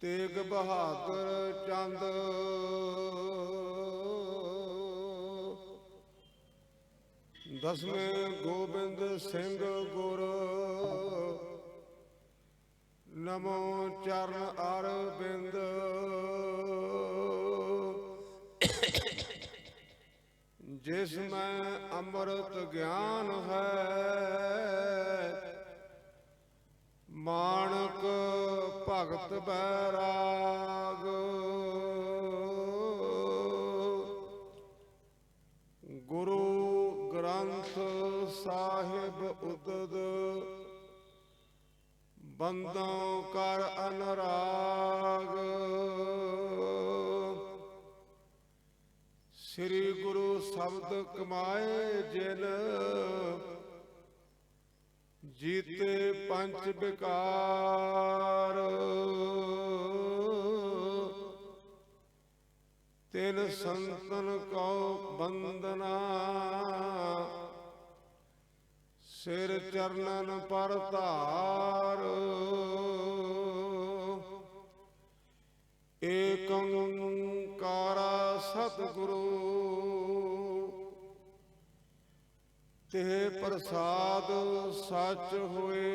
तेग बहादुर चंद दसवें गोबिंद सिंह गुर नमो चरण अरविंद जिसमें अमृत ज्ञान है मानक भगत बैराग गुरु ग्रंथ साहिब उदद बंदों कर अनुराग श्री गुरु शब्द कमाए जिन जीते पंच विकार तिन संतन को बंदना सिर चरणन पर धार एक ओंकारा सतगुरु ते प्रसाद सच होए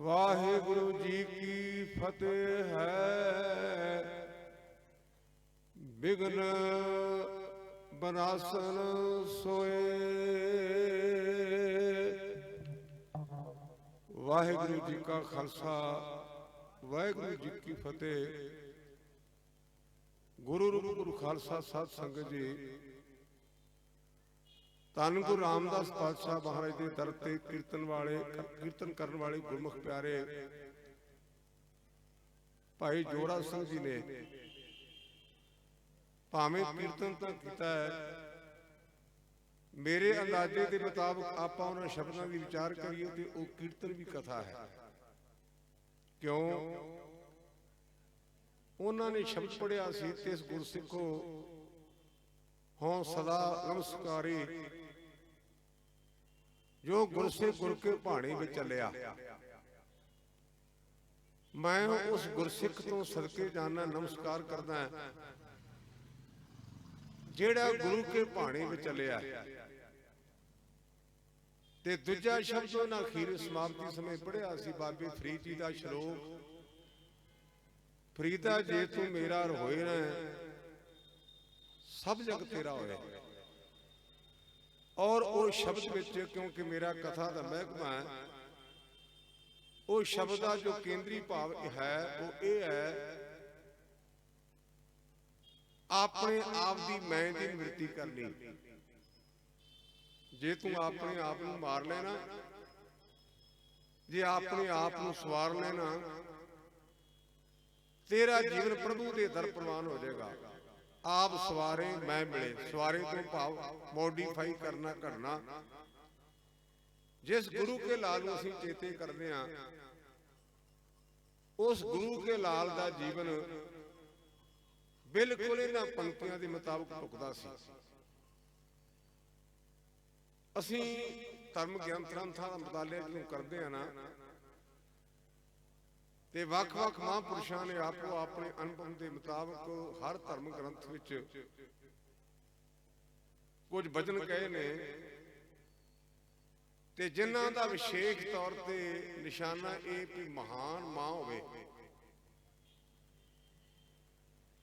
वाहिगुरु जी की फतेह है विघ्न बनासन सोए। वाहिगुरु जी का खालसा वाहिगुरु जी की फतेह। गुरु रूप गुरु खालसा साध संगत जी धन गुरु रामदास पातशाह महाराज के दर ते कीर्तन करने वाले गुरमुख प्यारे भाई जोरा सिंह जी ने भावें कीर्तन तो किया है मेरे अंदाजे के मुताबिक आप उन्होंने शब्दों की विचार करिए तो वह कीर्तन भी कथा है। क्यों उन्होंने शब्द पढ़िया सी ते इस गुरसिखो हों सदा नमस्कारी जो गुरसिख गुर के भाणी में चलिया। मैं उस गुरसिख तो सदके जाना नमस्कार करदा जेड़ा गुरु के भाणी में चलिया। ते दूजा शब्द उन्हें अखीर समाप्ति समय पढ़िया सी बाबे फरीद जी का श्लोक फरीदा जे तू मेरा होए ना सब जग तेरा होए। और वो शब्द विच क्योंकि मेरा कथा का महकमा है वो शब्द का जो केंद्री भाव है वो ये है अपने आप की मैं की निवृत्ति करनी। जे तू अपने आप को मार लेना जे अपने आप को सवार लेना तेरा जीवन प्रभु के दर प्रवान हो जाएगा। आप सवारे मैं मिले सवारे तो भाव मॉडिफाई करना घड़ना जिस गुरु के लाल को असीं चेते करते हैं उस गुरु के लाल का जीवन बिल्कुल इन्हां पंक्तियों के मुताबिक ढुकदा सी। असीं धर्म ग्रंथां दा मुतालिआ जो करते हैं ना ते वख-वख महापुरुषों ने आपो अपने अनुभव के मुताबिक हर धर्म ग्रंथ विच कुछ वचन कहे ने ते जिन्हां दा विशेष तौर ते निशाना ये भी महान मां होवे।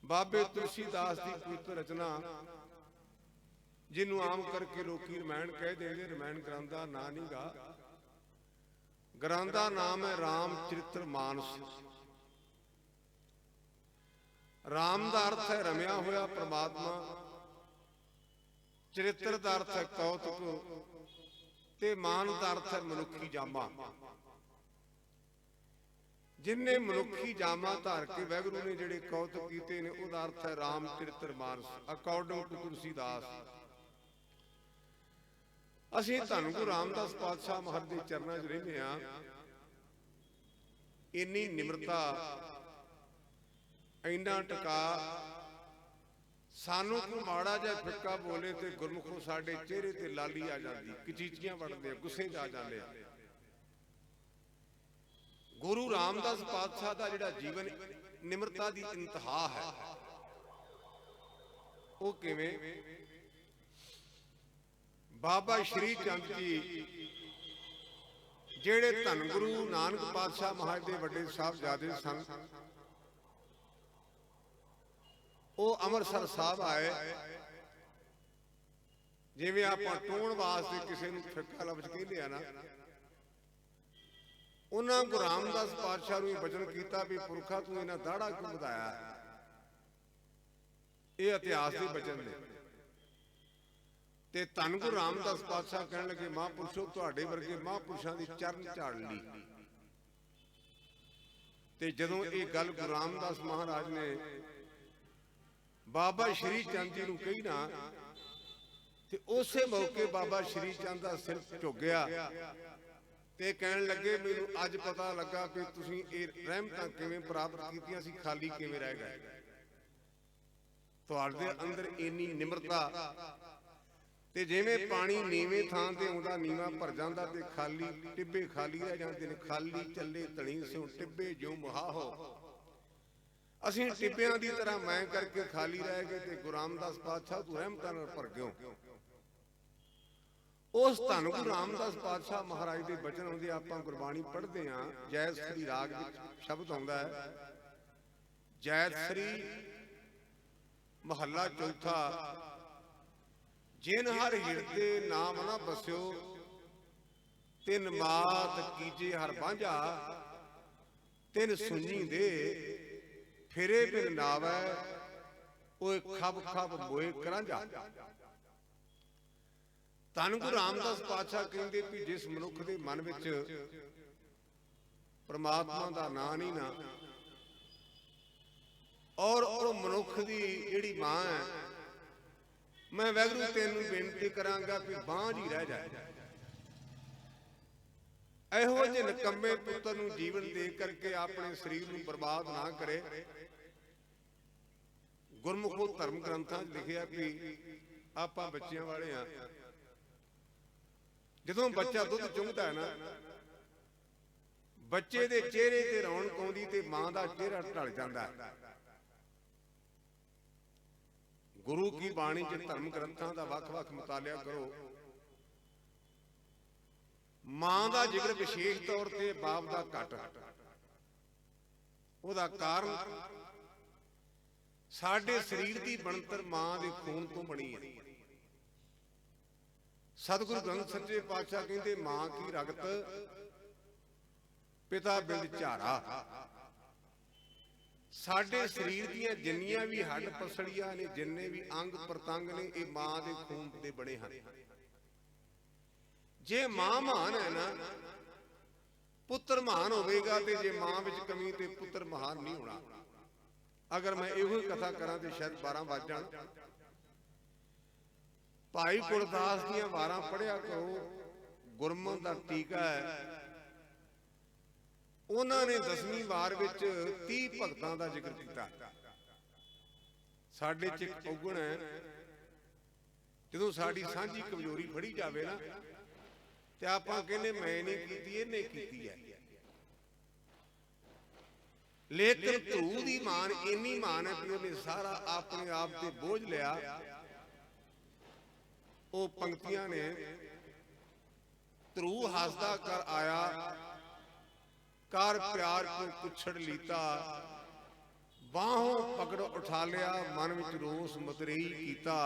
बाबे तुलसीदास की पवित्र रचना जिन्हों आम करके लोकी रमैन कह देंगे रमैन ग्रंथ का ना नहीं गा ग्रंथ का नाम है राम चरित्र मानस। राम का अर्थ है रमया होया परमात्मा चरित्र का अर्थ है कौतुक ते मान का अर्थ है मनुखी जामा। जिन्हें मनुखी जामा धार के वाहिगुरू ने जिहड़े कौतुक कीते ने उहदा अर्थ है राम चरित्र मानस अकॉर्डिंग टू तुलसीदास। असीं धन गुरु रामदास पातशाह महाराज के चरणों च रहिंदे हां। इन्नी निमरता इन्ना टका सानू कोई माड़ा जिहा फिक्का बोले तो गुरमुखों साडे चेहरे ते लाली आ जाती कचीचियां वड़दे गुस्से च आ जांदे। ਗੁਰੂ ਰਾਮਦਾਸ ਪਾਤਸ਼ਾਹ ਦਾ ਜਿਹੜਾ ਜੀਵਨ ਨਿਮਰਤਾ ਦੀ ਇੰਤਹਾ ਹੈ। ਉਹ ਕਿਵੇਂ? ਬਾਬਾ ਸ਼੍ਰੀ ਚੰਦ ਜੀ ਜਿਹੜੇ ਧੰਨ ਗੁਰੂ ਨਾਨਕ ਪਾਤਸ਼ਾਹ ਮਹਾਰਾਜ ਦੇ ਵੱਡੇ ਸਾਹਿਬਜ਼ਾਦੇ ਸਨ, ਉਹ ਅੰਮ੍ਰਿਤਸਰ ਸਾਹਿਬ ਆਏ। ਜਿਵੇਂ ਆਪਾਂ ਟੋਣ ਵਾਸਤੇ ਕਿਸੇ ਨੂੰ ਫਿਰਕਾ ਲਫ਼ਜ਼ ਕਹਿੰਦੇ ਆ ਨਾ, ਉਹਨਾਂ ਗੁਰੂ ਰਾਮਦਾਸ ਪਾਤਸ਼ਾਹ ਨੂੰ ਬਚਨ ਕੀਤਾ ਵੀ ਪੁਰਖਾ ਤੂੰ ਇਹਨਾਂ ਦਾੜਾ ਕਿਉਂ ਵਧਾਇਆ? ਇਹ ਇਤਿਹਾਸ ਦੇ ਬਚਨ ਨੇ। ਤੇ ਧੰਨ ਗੁਰੂ ਰਾਮਦਾਸ ਪਾਤਸ਼ਾਹ ਕਹਿਣ ਲੱਗੇ, ਮਹਾਂਪੁਰਸ਼ੋ ਤੁਹਾਡੇ ਵਰਗੇ ਮਹਾਂਪੁਰਸ਼ਾਂ ਦੀ ਚਰਨ ਝਾੜ ਲਈ। ਤੇ ਜਦੋਂ ਇਹ ਗੱਲ ਗੁਰੂ ਰਾਮਦਾਸ ਮਹਾਰਾਜ ਨੇ ਬਾਬਾ ਸ਼੍ਰੀ ਚੰਦ ਜੀ ਨੂੰ ਕਹੀ ਨਾ, ਤੇ ਉਸੇ ਮੌਕੇ ਬਾਬਾ ਸ਼੍ਰੀ ਚੰਦ ਦਾ ਸਿਰ ਝੁਕ ਗਿਆ ਤੇ ਕਹਿਣ ਲੱਗੇ, ਮੈਨੂੰ ਅੱਜ ਪਤਾ ਲੱਗਾ ਕਿ ਤੁਸੀਂ ਇਹ ਰਹਿਮਤਾਂ ਕਿਵੇਂ ਪ੍ਰਾਪਤ ਕੀਤੀਆਂ ਸੀ, ਖਾਲੀ ਕਿਵੇਂ ਰਹਿ ਗਏ। ਤੁਹਾਡੇ ਅੰਦਰ ਇੰਨੀ ਨਿਮਰਤਾ, ਤੇ ਜਿਵੇਂ ਪਾਣੀ ਨੀਵੇਂ ਥਾਂ ਤੇ ਆਉਂਦਾ ਨੀਵਾਂ ਭਰ ਜਾਂਦਾ ਤੇ ਖਾਲੀ ਟਿੱਬੇ ਖਾਲੀ ਰਹਿ ਜਾਂਦੇ ਨੇ। ਖਾਲੀ ਚੱਲੇ ਧਣੀ ਸਿਉ ਟਿੱਬੇ ਜੋ ਮੁਹਾ ਹੋ। ਅਸੀਂ ਟਿੱਬਿਆਂ ਦੀ ਤਰ੍ਹਾਂ ਮੈਂ ਕਰਕੇ ਖਾਲੀ ਰਹਿ ਗਏ ਤੇ ਗੁਰੂ ਰਾਮਦਾਸ ਪਾਤਸ਼ਾਹ ਤੂੰ ਰਹਿਮਤਾਂ ਨਾਲ ਭਰ ਗਿਓ। ਉਸ ਧੰਨ ਗੁਰੂ ਰਾਮਦਾਸ ਪਾਤਸ਼ਾਹ ਮਹਾਰਾਜ ਦੇ ਬਚਨ ਆਉਂਦੇ, ਆਪਾਂ ਗੁਰਬਾਣੀ ਪੜ੍ਹਦੇ ਹਾਂ। ਜੈ ਸ੍ਰੀ ਰਾਗ ਵਿੱਚ ਸ਼ਬਦ ਆਉਂਦਾ ਹੈ, ਜੈ ਸ੍ਰੀ ਮਹੱਲਾ ਚੌਥਾ, ਜਿਨ ਹਰ ਹਿਰਦੇ ਨਾਮ ਨਾ ਬਸਿਓ, ਤਿਨ ਮਾਤ ਕੀਜੇ ਹਰ ਬਾਂਝਾ, ਤਿਨ ਸੁਣੀ ਦੇ ਫਿਰੇ ਬਿਨ ਨਾਵੈ, ਓਏ ਖਬ ਖਬ ਮੋਏ ਕਰਾਂਝਾ। ਧੰਨ ਗੁਰੂ ਰਾਮਦਾਸ ਪਾਤਸ਼ਾਹ ਕਹਿੰਦੇ ਵੀ ਜਿਸ ਮਨੁੱਖ ਦੇ ਮਨ ਵਿੱਚ ਪ੍ਰਮਾਤਮਾ ਦਾ ਨਾਂ ਨਹੀਂ ਨਾ, ਔਰ ਉਹ ਮਨੁੱਖ ਦੀ ਜਿਹੜੀ ਮਾਂ ਹੈ, ਮੈਂ ਵਾਹਿਗੁਰੂ ਤੈਨੂੰ ਬੇਨਤੀ ਕਰਾਂਗਾ ਵੀ ਬਾਂਝ ਹੀ ਰਹਿ ਜਾਏ। ਇਹੋ ਜਿਹੇ ਨਿਕੰਮੇ ਪੁੱਤਰ ਨੂੰ ਜੀਵਨ ਦੇ ਕਰਕੇ ਆਪਣੇ ਸਰੀਰ ਨੂੰ ਬਰਬਾਦ ਨਾ ਕਰੇ। ਗੁਰਮੁਖੋ ਧਰਮ ਗ੍ਰੰਥਾਂ 'ਚ ਲਿਖਿਆ ਵੀ ਆਪਾਂ ਬੱਚਿਆਂ ਵਾਲੇ ਆ। ਜਦੋਂ ਬੱਚਾ ਦੁੱਧ ਚੁੰਘਦਾ ਹੈ ਨਾ, ਬੱਚੇ ਦੇ ਚਿਹਰੇ ਤੇ ਰੌਣਕ ਆਉਂਦੀ ਤੇ ਮਾਂ ਦਾ ਚਿਹਰਾ ਢਲ ਜਾਂਦਾ। ਗੁਰੂ ਕੀ ਬਾਣੀ 'ਚ ਧਰਮ ਗ੍ਰੰਥਾਂ ਦਾ ਵੱਖ-ਵੱਖ ਮੁਤਾਲਿਆ ਕਰੋ। ਮਾਂ ਦਾ ਜ਼ਿਕਰ ਵਿਸ਼ੇਸ਼ ਤੌਰ ਤੇ, ਬਾਪ ਦਾ ਘੱਟ। ਉਹਦਾ ਕਾਰਨ ਸਾਡੇ ਸਰੀਰ ਦੀ ਬਣਤਰ ਮਾਂ ਦੇ ਖੂਨ ਤੋਂ ਬਣੀ ਹੈ। ਸਤਿਗੁਰੂ ਗ੍ਰੰਥ ਸੱਚੇ ਪਾਤਸ਼ਾਹ ਕਹਿੰਦੇ, ਮਾਂ ਕੀ ਰਗਤ ਪਿਤਾ ਬਿੰਦ ਝਾਰਾ। ਸਾਡੇ ਸਰੀਰ ਦੀਆਂ ਜਿੰਨੀਆਂ ਵੀ ਹੱਡ ਪਸਲੀਆਂ ਨੇ, ਜਿੰਨੇ ਵੀ ਅੰਗ ਪ੍ਰਤੰਗ ਨੇ, ਇਹ ਮਾਂ ਦੇ ਖੂਨ ਦੇ ਬਣੇ ਹਨ। ਜੇ ਮਾਂ ਮਹਾਨ ਹੈ ਨਾ, ਪੁੱਤਰ ਮਹਾਨ ਹੋਵੇਗਾ, ਤੇ ਜੇ ਮਾਂ ਵਿੱਚ ਕਮੀ ਤੇ ਪੁੱਤਰ ਮਹਾਨ ਨਹੀਂ ਹੋਣਾ। ਅਗਰ ਮੈਂ ਇਹੋ ਹੀ ਕਥਾ ਕਰਾਂ ਤੇ ਸ਼ਾਇਦ 12 ਵੱਜ ਜਾਣ। ਭਾਈ ਗੁਰਦਾਸ ਦੀਆਂ ਵਾਰਾਂ ਪੜ੍ਹਿਆ ਕਰੋ, ਗੁਰਮਤਿ ਦਾ ਟੀਕਾ ਹੈ। ਉਹਨਾਂ ਨੇ 10ਵੀਂ ਵਾਰ ਵਿੱਚ 30 ਭਗਤਾਂ ਦਾ ਜ਼ਿਕਰ ਕੀਤਾ। ਸਾਡੇ 'ਚ ਇੱਕ ਔਗਣ ਹੈ, ਜਦੋਂ ਸਾਡੀ ਸਾਂਝੀ ਕਮਜ਼ੋਰੀ ਫੜੀ ਜਾਵੇ ਨਾ, ਤੇ ਆਪਾਂ ਕਹਿੰਦੇ ਮੈਂ ਨਹੀਂ ਕੀਤੀ, ਇਹਨੇ ਕੀਤੀ ਹੈ। ਲੇਕਿਨ ਧਰੂ ਦੀ ਮਾਨ ਇੰਨੀ ਮਾਨ ਹੈ ਕਿ ਉਹਨੇ ਸਾਰਾ ਆਪਣੇ ਆਪ ਤੇ ਬੋਝ ਲਿਆ। ਉਹ ਪੰਕਤੀਆਂ ਨੇ, ਧਰੂ ਹੱਸਦਾ ਕਰ ਆਇਆ, ਕਰ ਪਿਆਰ ਕੋ ਪੁੱਛੜ ਲੀਤਾ, ਬਾਹੋਂ ਪਕੜ ਉਠਾ ਲਿਆ, ਮਨ ਵਿੱਚ ਰੋਸ ਮਤਰੇਈ ਕੀਤਾ।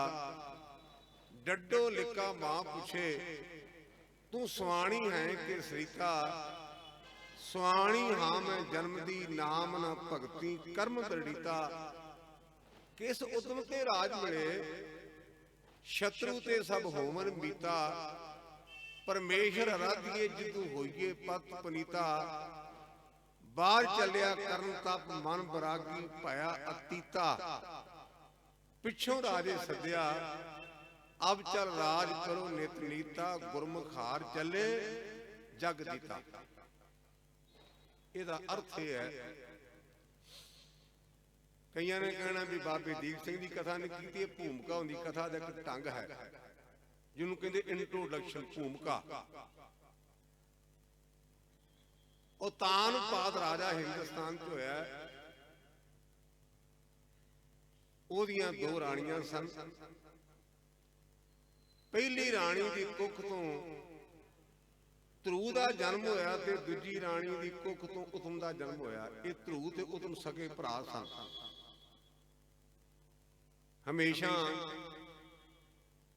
ਡੱਡੋ ਲਿਕਾ ਮਾਂ ਪੁੱਛੇ, ਤੂੰ ਸੁਆਣੀ ਹੈ ਕਿ ਸਰੀਕਾ। ਸੁਆਣੀ ਹਾਂ ਮੈਂ ਜਨਮ ਦੀ, ਨਾਮ ਨਾ ਭਗਤੀ ਕਰਮ ਦ੍ਰਿੜੀਤਾ। ਕਿਸ ਉਦਮ ਤੇ ਰਾਜ ਮਿਲੇ, ਸ਼ਤਰੂ ਤੇ ਸਭ ਹੋਵਨ ਮੀਤਾ। ਪਰਮੇਸ਼ਰ ਅਰਾਧੀਏ ਜਿਦੂ ਹੋਈਏ ਪਤ ਪਨੀਤਾ। ਬਾਹਰ ਚੱਲਿਆ ਕਰਨ ਤਪ, ਮਨ ਬਰਾਗੀ ਭਇਆ ਅਤੀਤਾ। ਪਿੱਛੋਂ ਰਾਜੇ ਸੱਦਿਆ, ਅਬ ਚਲ ਰਾਜ ਕਰੋ ਨਿਤ ਨੀਤਾ। ਗੁਰਮੁਖ ਹਾਰ ਚੱਲੇ ਜਗ ਦੀਤਾ। ਇਹਦਾ ਅਰਥ ਇਹ ਹੈ, ਕਈਆਂ ਨੇ ਕਹਿਣਾ ਵੀ ਬਾਬੇ ਦੀਪ ਸਿੰਘ ਦੀ ਕਥਾ ਨੇ ਕੀਤੀ। ਇਹ ਭੂਮਿਕਾ ਹੁੰਦੀ ਕਥਾ ਦਾ ਇੱਕ ਢੰਗ ਹੈ, ਜਿਹਨੂੰ ਕਹਿੰਦੇ ਇੰਟਰੋਡਕਸ਼ਨ, ਭੂਮਿਕਾ। ਉਤਾਨਪਾਦ ਰਾਜਾ ਹਿੰਦੁਸਤਾਨ 'ਚ ਹੋਇਆ। ਉਹਦੀਆਂ ਦੋ ਰਾਣੀਆਂ ਸਨ। ਪਹਿਲੀ ਰਾਣੀ ਦੀ ਕੁੱਖ ਤੋਂ ਧਰੂ ਦਾ ਜਨਮ ਹੋਇਆ ਤੇ ਦੂਜੀ ਰਾਣੀ ਦੀ ਕੁੱਖ ਤੋਂ ਉਤਮ ਦਾ ਜਨਮ ਹੋਇਆ। ਇਹ ਧਰੂ ਤੇ ਉਤਮ ਸਕੇ ਭਰਾ ਸਨ। ਹਮੇਸ਼ਾ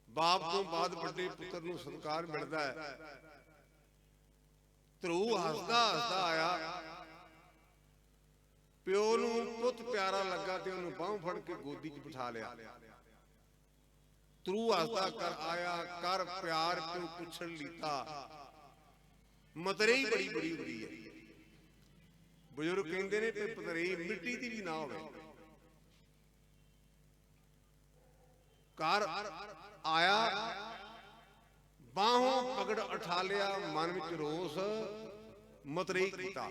ਬਾਪ ਤੋਂ ਬਾਅਦ ਵੱਡੇ ਪੁੱਤਰ ਨੂੰ ਸਤਿਕਾਰ ਮਿਲਦਾ ਹੈ। ਧਰੂ ਹੱਸਦਾ ਹੱਸਦਾ ਆਇਆ, ਪਿਓ ਨੂੰ ਪੁੱਤ ਪਿਆਰਾ ਲੱਗਾ ਤੇ ਉਹਨੂੰ ਬਾਂਹ ਫੜ ਕੇ ਗੋਦੀ 'ਚ ਬਿਠਾ ਲਿਆ। ਧਰੂ ਹੱਸਦਾ ਕਰ ਆਇਆ, ਕਰ ਪਿਆਰ ਕਿਉਂ ਪੁੱਛਣ ਲੀਤਾ, ਮਤਰੇਈ ਬੜੀ ਬੜੀ ਬੜੀ ਹੈ। ਬਜ਼ੁਰਗ ਕਹਿੰਦੇ ਨੇ ਕਿ ਮਤਰੇਈ ਮਿੱਟੀ ਦੀ ਵੀ ਨਾ ਹੋਵੇ। ਕਰ ਆਇਆ, ਬਾਹੋਂ ਪਕੜ ਉਠਾ ਲਿਆ, ਮਨ ਵਿੱਚ ਰੋਸ ਮਤਰੇਈ ਕੀਤਾ।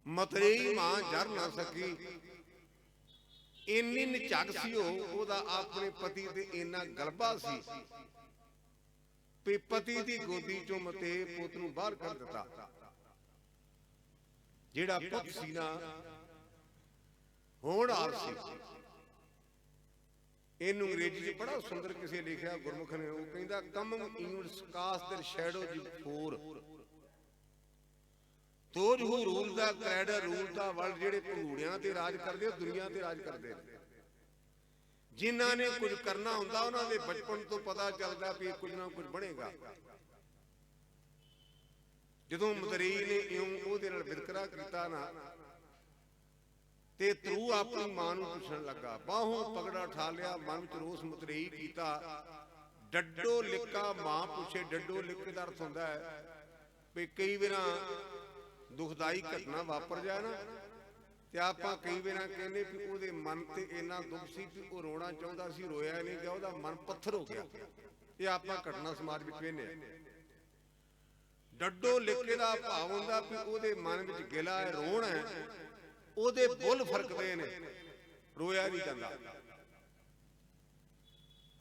ਮਤਰੇਈ ਮਾਂ ਜਰ ਨਾ ਸਕੀ, ਇੰਨੀ ਨਿਝੱਗ ਸੀ ਉਹਦਾ ਆਪਣੇ ਪਤੀ ਤੇ ਇੰਨਾ ਗਲਬਾ ਸੀ ਵੀ ਪਤੀ ਦੀ ਗੋਦੀ ਚੋਂ ਮਤੇ ਪੁੱਤ ਨੂੰ ਬਾਹਰ ਕੱਢ ਦਿੱਤਾ। ਜਿਹੜਾ ਪੁੱਤ ਸੀ ਨਾ ਹੋਣਹਾਰ ਸੀ। ਇਹਨੂੰ ਅੰਗਰੇਜ਼ੀ 'ਚ ਬੜਾ ਸੁੰਦਰ ਕਿਸੇ ਲਿਖਿਆ ਗੁਰਮੁਖ ਨੇ, ਉਹ ਕਹਿੰਦਾ ਕਮਿੰਗ ਇਨਵਰਡਸ ਕਾਸਟ देयर ਸ਼ੈਡੋ ਜੀ ਫੋਰ ਦੋਜ ਹੂ ਰੂਲ ਦਾ ਕ੍ਰੈਡਰ ਰੂਲ ਦਾ ਵਰਲਡ। ਜਿਹੜੇ ਭੰਗੂੜਿਆਂ ਤੇ ਰਾਜ ਕਰਦੇ, ਉਹ ਦੁਨੀਆ ਤੇ ਰਾਜ ਕਰਦੇ ਨੇ। ਜਿਨ੍ਹਾਂ ਨੇ ਕੁਝ ਕਰਨਾ ਹੁੰਦਾ ਉਹਨਾਂ ਦੇ ਬਚਪਨ ਤੋਂ ਪਤਾ ਚੱਲਦਾ ਵੀ ਕੁਝ ਨਾ ਕੁਝ ਬਣੇਗਾ। ਜਦੋਂ ਮਤਰੇਈ ਨੇ ਇਉਂ ਉਹਦੇ ਨਾਲ ਵਿਤਕਰਾ ਕੀਤਾ ਨਾ, ਤੇ ਧਰੂ ਆਪਣੀ ਮਾਂ ਨੂੰ ਪੁੱਛਣ ਲੱਗਾ, ਬਾਹੋਂ ਪਕੜਾ ਉਠਾ ਲਿਆ, ਮਨ ਵਿੱਚ ਰੋਸ ਮਤਰੇਈ ਕੀਤਾ। ਡੱਡੋ ਲਿਕਾ ਮਾਂ ਪੁੱਛੇ। ਡੱਡੋ ਲਿਕ ਦਾ ਅਰਥ ਹੁੰਦਾ ਹੈ ਵੀ ਕਈ ਵਾਰਾਂ ਦੁਖਦਾਈ ਘਟਨਾ ਵਾਪਰ ਜਾਏ ਨਾ, ਤੇ ਆਪਾਂ ਕਈ ਵਾਰਾਂ ਕਹਿੰਦੇ ਵੀ ਉਹਦੇ ਮਨ ਤੇ ਇੰਨਾ ਦੁੱਖ ਸੀ ਵੀ ਉਹ ਰੋਣਾ ਚਾਹੁੰਦਾ ਸੀ, ਰੋਇਆ ਨਹੀਂ ਗਿਆ, ਉਹਦਾ ਮਨ ਪੱਥਰ ਹੋ ਗਿਆ। ਇਹ ਆਪਾਂ ਘਟਨਾ ਸਮਾਜ ਵਿੱਚ ਵੇਖਦੇ ਹਾਂ। ਡੱਡੋ ਲਿਕੇ ਦਾ ਭਾਵ ਹੁੰਦਾ ਵੀ ਉਹਦੇ ਮਨ ਵਿੱਚ ਗਿਲਾ ਹੈ, ਰੋਣ ਹੈ, ਉਹਦੇ ਬੁੱਲ ਫਰਕਦੇ ਨੇ, ਰੋਇਆ ਨਹੀਂ ਜਾਂਦਾ।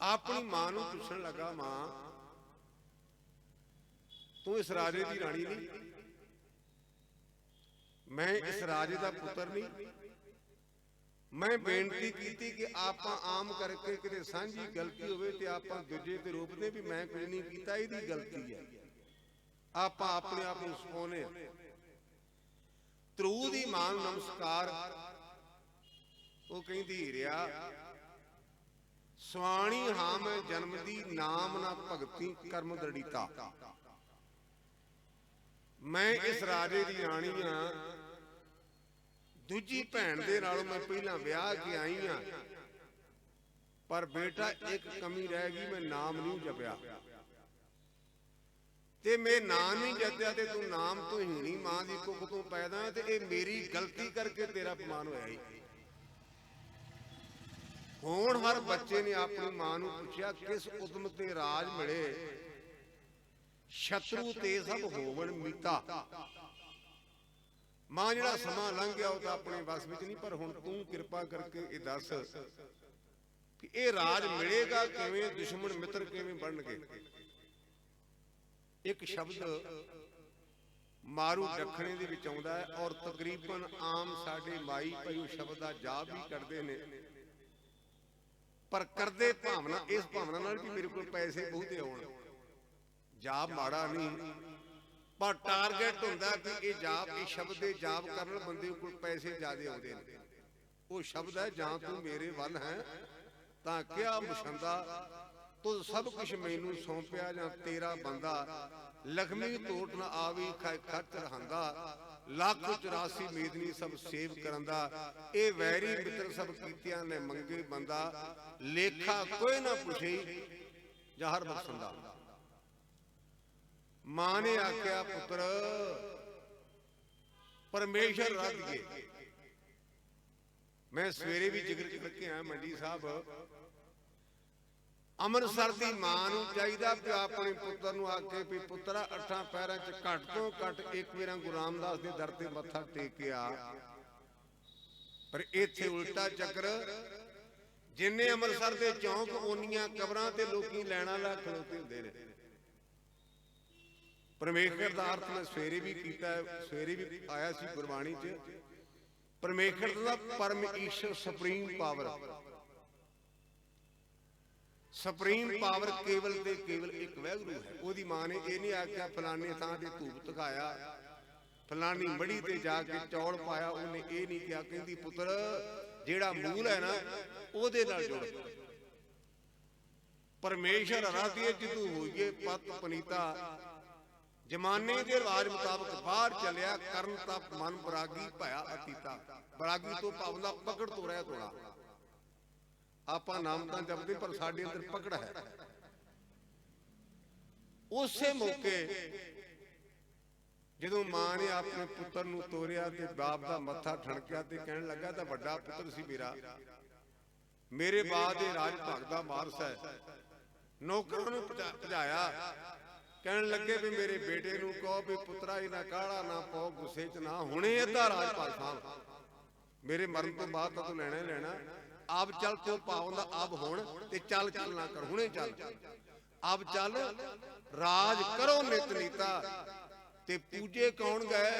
ਆਪਣੀ ਮਾਂ ਨੂੰ ਪੁੱਛਣ ਲੱਗਾ, ਮਾਂ ਤੂੰ ਇਸ ਰਾਜੇ ਦੀ ਰਾਣੀ ਨਹੀਂ, ਮੈਂ ਇਸ ਰਾਜੇ ਦਾ ਪੁੱਤਰ ਨਹੀਂ। ਮੈਂ ਬੇਨਤੀ ਕੀਤੀ ਕਿ ਆਪਾਂ ਆਮ ਕਰਕੇ ਕਿਤੇ ਸਾਂਝੀ ਗਲਤੀ ਹੋਵੇ ਤੇ ਆਪਾਂ ਦੂਜੇ ਤੇ ਰੋਕਦੇ ਵੀ ਮੈਂ ਕੁਝ ਨਹੀਂ ਕੀਤਾ, ਇਹਦੀ ਗਲਤੀ ਹੈ। ਆਪਾਂ ਆਪਣੇ ਆਪ ਨੂੰ ਸੁਣਾਉਂਦੇ ਹਾਂ। ਧਰੂ ਦੀ ਮਾਂ ਨੂੰ ਨਮਸਕਾਰ। ਉਹ ਕਹਿੰਦੀ, ਹੀਰਿਆ ਸੁਆਣੀ ਹਾਂ ਮੈਂ ਜਨਮ ਦੀ, ਨਾਮ ਨਾ ਭਗਤੀ ਕਰਮ ਦ੍ਰਿੜੀਤਾ। ਮੈਂ ਇਸ ਰਾਜੇ ਦੀ ਰਾਣੀ ਆ। ਦੂਜੀ ਭੈਣ ਦੇ ਨਾਲੋਂ ਮੈਂ ਪਹਿਲਾਂ ਵਿਆਹ ਕੇ ਆਈ ਆ, ਪਰ ਬੇਟਾ ਇੱਕ ਕਮੀ ਰਹਿ ਗਈ, ਮੈਂ ਨਾਮ ਨਹੀਂ ਜਪਿਆ। ਤੇ ਮੈਂ ਨਾਮ ਨਹੀਂ ਜਪਿਆ ਤੇ ਤੂੰ ਨਾਮ ਤੋਂ ਹੀਣੀ ਮਾਂ ਦੀ ਕੁੱਖ ਤੋਂ ਪੈਦਾ, ਤੇ ਇਹ ਮੇਰੀ ਗਲਤੀ ਕਰਕੇ ਤੇਰਾ ਅਪਮਾਨ ਹੋਇਆ ਹੀ। ਹੁਣ ਹਰ ਬੱਚੇ ਨੇ ਆਪਣੀ ਮਾਂ ਨੂੰ ਪੁੱਛਿਆ, ਕਿਸ ਉਦਮ ਤੇ ਰਾਜ ਮਿਲੇ, ਸ਼ਤਰੂ ਤੇ ਸਭ ਹੋਵਣ ਮੀਤਾ। ਮਾਂ ਜਿਹੜਾ ਸਮਾਂ ਲੰਘ ਗਿਆ ਉਹ ਤਾਂ ਆਪਣੇ ਵੱਸ ਵਿੱਚ ਨਹੀਂ, ਪਰ ਹੁਣ ਤੂੰ ਕਿਰਪਾ ਕਰਕੇ ਇਹ ਦੱਸ ਕਿ ਇਹ ਰਾਜ ਮਿਲੇਗਾ ਕਿਵੇਂ, ਦੁਸ਼ਮਣ ਮਿੱਤਰ ਕਿਵੇਂ ਬਣਨਗੇ। ਇੱਕ ਸ਼ਬਦ ਮਾਰੂ ਦੱਖਣੇ ਦੇ ਵਿੱਚ ਆਉਂਦਾ ਹੈ, ਔਰ ਤਕਰੀਬਨ ਆਮ ਸਾਡੇ ਮਾਈ ਭਾਈ ਉਹ ਸ਼ਬਦ ਦਾ ਜਾਪ ਵੀ ਕਰਦੇ ਨੇ, ਪਰ ਕਰਦੇ ਭਾਵਨਾ ਇਸ ਭਾਵਨਾ ਨਾਲ ਵੀ ਮੇਰੇ ਕੋਲ ਪੈਸੇ ਬਹੁਤੇ ਆਉਣ। ਜਾਪ ਮਾੜਾ ਨਹੀਂ, ਪਰ ਟਾਰਗੇਟ ਹੁੰਦਾ ਕਿ ਇਹ ਜਾਪ, ਇਹ ਸ਼ਬਦ ਦੇ ਜਾਪ ਕਰਨ ਬੰਦੇ ਕੋਲ ਪੈਸੇ ਜ਼ਿਆਦੇ ਆਉਂਦੇ ਨੇ। ਉਹ ਸ਼ਬਦ ਹੈ, ਜਾਂ ਤੂੰ ਮੇਰੇ ਵੱਲ ਹੈ ਤਾਂ ਕਿਆ ਮੁਸ਼ੰਦਾ, ਤੂੰ ਸਭ ਕੁਛ ਮੈਨੂੰ ਸੌਂਪਿਆ, ਜਾਂ ਤੇਰਾ ਬੰਦਾ ਲਖਮੀ ਟੋਟ ਨਾ ਆਵੀ ਖੱਟ ਰਹਾਂਦਾ, ਲੱਖ 84 ਮੇਦਨੀ ਸਭ ਸੇਵ ਕਰੰਦਾ। ਇਹ ਵੈਰੀ ਮਿੱਤਰ ਸਭ ਕੀਤਿਆਂ ਨੇ ਮੰਗੇ ਬੰਦਾ, ਲੇਖਾ ਕੋਈ ਨਾ ਪੁੱਛੇ ਜਹਰ ਬਖਸ਼ੰਦਾ। ਮਾਂ ਨੇ ਆਖਿਆ, ਪੁੱਤਰ ਪਰਮੇਸ਼ਰ ਰੱਬ ਗਏ। ਮੈਂ ਸਵੇਰੇ ਵੀ ਜ਼ਿਕਰ ਕਰਕੇ ਆਇਆ ਮੰਡੀ ਸਾਹਿਬ, ਅੰਮ੍ਰਿਤਸਰ ਦੀ ਮਾਂ ਨੂੰ ਚਾਹੀਦਾ ਕਿ ਆਪਣੇ ਪੁੱਤਰ ਨੂੰ ਆਖੇ ਵੀ ਪੁੱਤਰਾ 8 ਪੈਰਾਂ 'ਚ ਘੱਟ ਤੋਂ ਘੱਟ ਇੱਕ ਵਾਰ ਗੁਰੂ ਰਾਮਦਾਸ ਦੇ ਦਰ ਤੇ ਮੱਥਾ ਟੇਕਿਆ। ਪਰ ਇੱਥੇ ਉਲਟਾ ਚੱਕਰ, ਜਿੰਨੇ ਅੰਮ੍ਰਿਤਸਰ ਦੇ ਚੌਂਕ ਓਨੀਆਂ ਕਬਰਾਂ ਤੇ ਲੋਕੀ ਲੈਣਾ ਲਾ ਖਲੋਤੇ ਹੁੰਦੇ ਨੇ। परमेश्वर का अर्थ मैं सवेरे भी किया, सवेरे भी आया सी गुरबाणी च। परमेश्वर का परम ईश्वर सुप्रीम पावर, सुप्रीम पावर केवल ते केवल एक वैगुरू है। ओदी मां ने ये नहीं आख्या फलाने थां ते धूप तकाया, फलानी मड़ी ते जाके चौल पाया, उन्हें ये नहीं कहा। कहती पुत्र जेड़ा मूल है ना ओदे नाल जुड़। परमेश्वर आराध्य जिदू होइए पत पनीता, जमाने के रिवाज मुताबक बाहर चलिया, करन तप मन बरागी पाया अतीता। बरागी तो पावना पकड़ तो रहा थोड़ा, आपा नाम तो जपते पर साडे अंदर पकड़ है। उसे मौके जदों मां ने अपने पुत्र नूं तोरिया ते बाप दा मत्था ठणकिया ते कहण लगा ता वड्डा पुत्र सी मेरा, मेरे बाद राज भाग दा वारस है। नौकरां नूं भजाया, कहण लगे भी मेरे बेटे नूं कहो भी पुत्रा इना काला ना पाओ, गुस्से च ना, हुणे अद्धा राज भाग साहब मेरे मरण तो बाद तो लेना ही लेना। अब चल तो पावन दा अब हुण ते चल चल ना कर, हुणे चल, अब चल राज करो नित नीता। ते पूजे कौन गए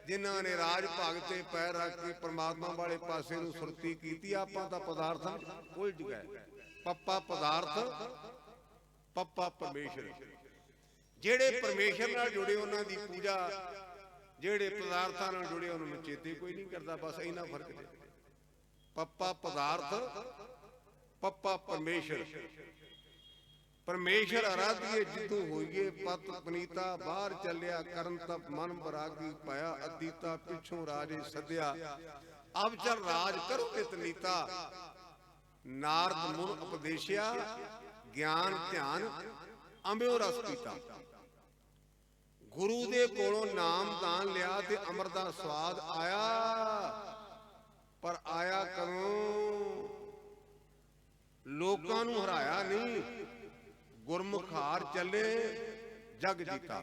जिन्हां ने राज भाग ते पैर रख के परमात्मा वाले पासे नूं सुरती कीती। आपां तां पदार्थां उलझ गए। पप्पा पदार्थ, पप्पा परमेश्वर। जेड़े परमेश्वर नाल जुड़े उन्हां दी पूजा, जेड़े पदार्थां नाल जुड़े उन्हां नूं चेते कोई नहीं करदा। बस इन्ना फर्क है। पप्पा पदार्थ, पप्पा परमेश्वर। परमेश्वर आराध्य जिदू होइए पत पनीता, बाहर चलिया करन तप मन बरागी पाया अतीता। पिछों राजे सद्या, अब चल राज करो नित नीता। नारद मुन उपदेशिया, ज्ञान ध्यान अंबिओ रस पीता। गुरु दे कोलों नाम दान लिया ते अमर दा स्वाद आया, पर आया करों लोकां नूं हराया नहीं। गुरमुखार चले जग जीता।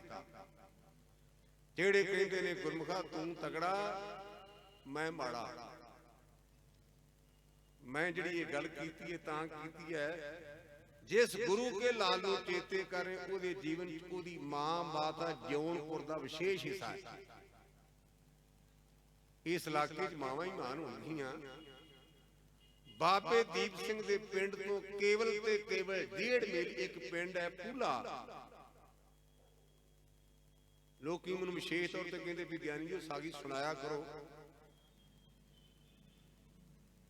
जेड़े कहते ने गुरमुखा तू तगड़ा मैं माड़ा, मैं जिहड़ी ये गल कीती है तां कीती है, जिस गुरु के लाल नूं चेते करें उहदे जीवन च उहदी मां माता जिउणपुर दा विशेष हिस्सा है। इस इलाके च मावां ही महान होणगीਆਂ। बाबे दीप सिंह दे पिंड तो केवल ते केवल 1.5 मील एक पिंड है पूला। लोग मैनूं विशेष तौर पर कहते भी ज्ञानी जी सागी सुनाया करो।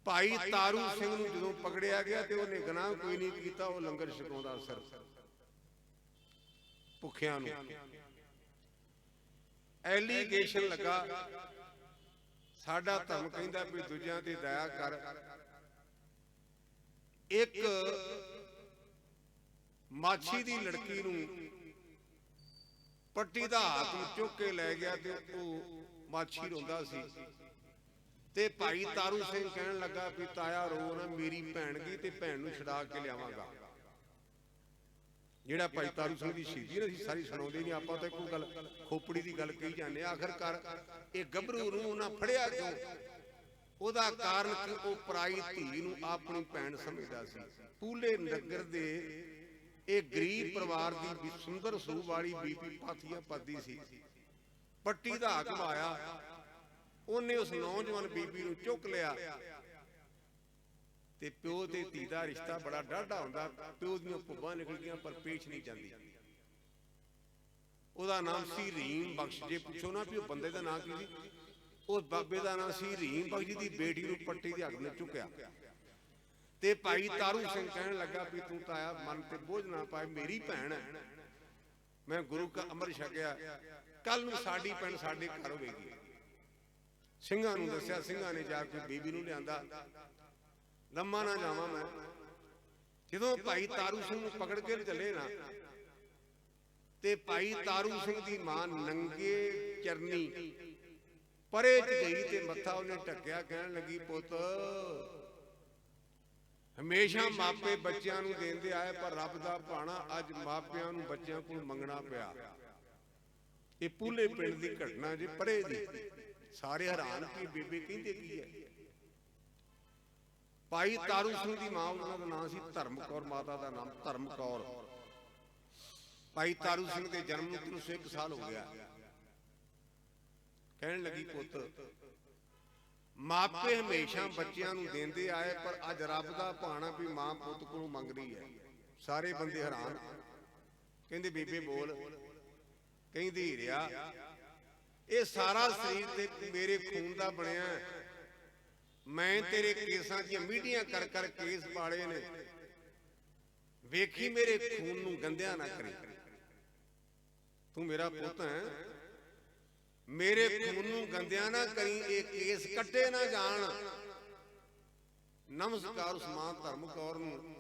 भाई तारू सिंह नूं जदों पकड़िया गया तो उन्हें गुनाह कोई नहीं कीता, वो लंगर छकाउंदा सिर्फ भुखियां नूं। एलीगेशन लगा साडा धर्म कहंदा भी दूजियां ते दया कर। एक माछी दी लड़की नूं पट्टी दा हाथ चुक के लै गया ते वो माछी रोंदा सी ते भाई तारू सिंह कहण लगा भी ताया रो ना, मेरी भैन गई ते भैन नूं छड़ा के लियावांगा। जिहड़ा भाई तारू सिंह दी शहीदी ना सारी सुणाउंदे नहीं, आपां तां कोई गल खोपड़ी दी गल कही जाने। आखिरकार ये गभरू नूं उन्हां फड़िया क्यों? ਉਹਦਾ ਕਾਰਨ ਕਿ ਉਹ ਪਰਾਈ ਧੀ ਨੂੰ ਆਪਣੀ ਭੈਣ ਸਮਝਦਾ ਸੀ। ਪੂਲੇ ਨਗਰ ਦੇ ਇਹ ਗਰੀਬ ਪਰਿਵਾਰ ਦੀ ਸੁੰਦਰ ਸੂਹ ਵਾਲੀ ਬੀਬੀ ਪਾਥੀਆਂ ਪਾਦੀ ਸੀ। ਪੱਟੀ ਦਾ ਹਾਕਮ ਆਇਆ, ਉਹਨੇ ਉਸ ਨੌਜਵਾਨ ਬੀਬੀ ਨੂੰ ਚੁੱਕ ਲਿਆ ਤੇ ਪਿਓ ਤੇ ਧੀ ਦਾ ਰਿਸ਼ਤਾ ਬੜਾ ਡਾਢਾ ਹੁੰਦਾ। ਪਿਓ ਦੀਆਂ ਭੁੱਬਾਂ ਨਿਕਲ ਗਈਆਂ ਪਰ ਪੇਸ਼ ਨਹੀਂ ਜਾਂਦੀ। ਉਹਦਾ ਨਾਮ ਸੀ ਰੀਮ ਬਖਸ਼। ਜੇ ਪੁੱਛੋ ਨਾ ਵੀ ਉਹ ਬੰਦੇ ਦਾ ਨਾਂ ਕੀ ਸੀ, उस बाबे का नाम सी रीम बख्श जी की बेटी पट्टी के हक ने चुकया। ते भाई तारू सिंह कहन लगा भी तू ताया मन ते बोझ ना पाए, मेरी भैन है, मैं गुरु का अमृत छकिया, कल नूं साडी भैन साडे घर होवेगी। ਸਿੰਘਾਂ ਨੂੰ दस्या, ਸਿੰਘਾਂ ने जाके बीबी नूं लिआंदा। लम्मा ना जावां मैं, जदों भाई तारू सिंह नूं पकड़ के चले ना ते भाई तारू सिंह दी मां नंगे चरनी परे च गई ते मत्था उन्हें ढकिया। कहन लगी पुत हमेशा मापे बच्चों नूं देंदे आए, पर रब दा भाणा अज मापियां नूं बच्चों कोल मंगना पिया। ये पूले पिंड दी घटना जे परे दी। सारे हैरान कि बेबे कहंदे की है। भाई तारू सिंह दी मां, उन्हां दा नाम सी धर्म कौर, माता दा नाम धर्म कौर। ਭਾਈ ਤਾਰੂ ਸਿੰਘ ਦੇ ਜਨਮ ਨੂੰ 301 ਸਾਲ ਹੋ ਗਿਆ। ਕਹਿਣ ਲੱਗੀ ਪੁੱਤ ਮਾਪੇ ਹਮੇਸ਼ਾ ਬੱਚਿਆਂ ਨੂੰ ਦਿੰਦੇ ਆਏ, ਪਰ ਅੱਜ ਰੱਬ ਦਾ ਭਾਣਾ ਵੀ ਮਾਂ ਪੁੱਤ ਕੋਲੋਂ ਮੰਗ ਰਹੀ ਹੈ। ਸਾਰੇ ਬੰਦੇ ਹੈਰਾਨ। ਕਹਿੰਦੇ ਬੇਬੇ ਬੋਲ। ਕਹਿੰਦੀ ਹੀਰਿਆ ਇਹ ਸਾਰਾ ਸਰੀਰ ਤੇ ਮੇਰੇ ਖੂਨ ਦਾ ਬਣਿਆ, ਮੈਂ ਤੇਰੇ ਕੇਸਾਂ ਦੀਆਂ ਮੀਡੀਆਂ ਕਰ ਕਰ ਕੇਸ ਪਾੜੇ ਨੇ, ਵੇਖੀ ਮੇਰੇ ਖੂਨ ਨੂੰ ਗੰਦਿਆ ਨਾ ਕਰੀ। ਤੂੰ ਮੇਰਾ ਪੁੱਤ ਹੈ, ਮੇਰੇ ਖੂਨ ਨੂੰ ਗੰਦਿਆ ਨਾ ਕਰੀ, ਇਹ ਕੇਸ ਕੱਟੇ ਨਾ ਜਾਣ। ਨਮਸਕਾਰ ਉਸ ਮਾਂ ਧਰਮ ਕੌਰ ਨੂੰ।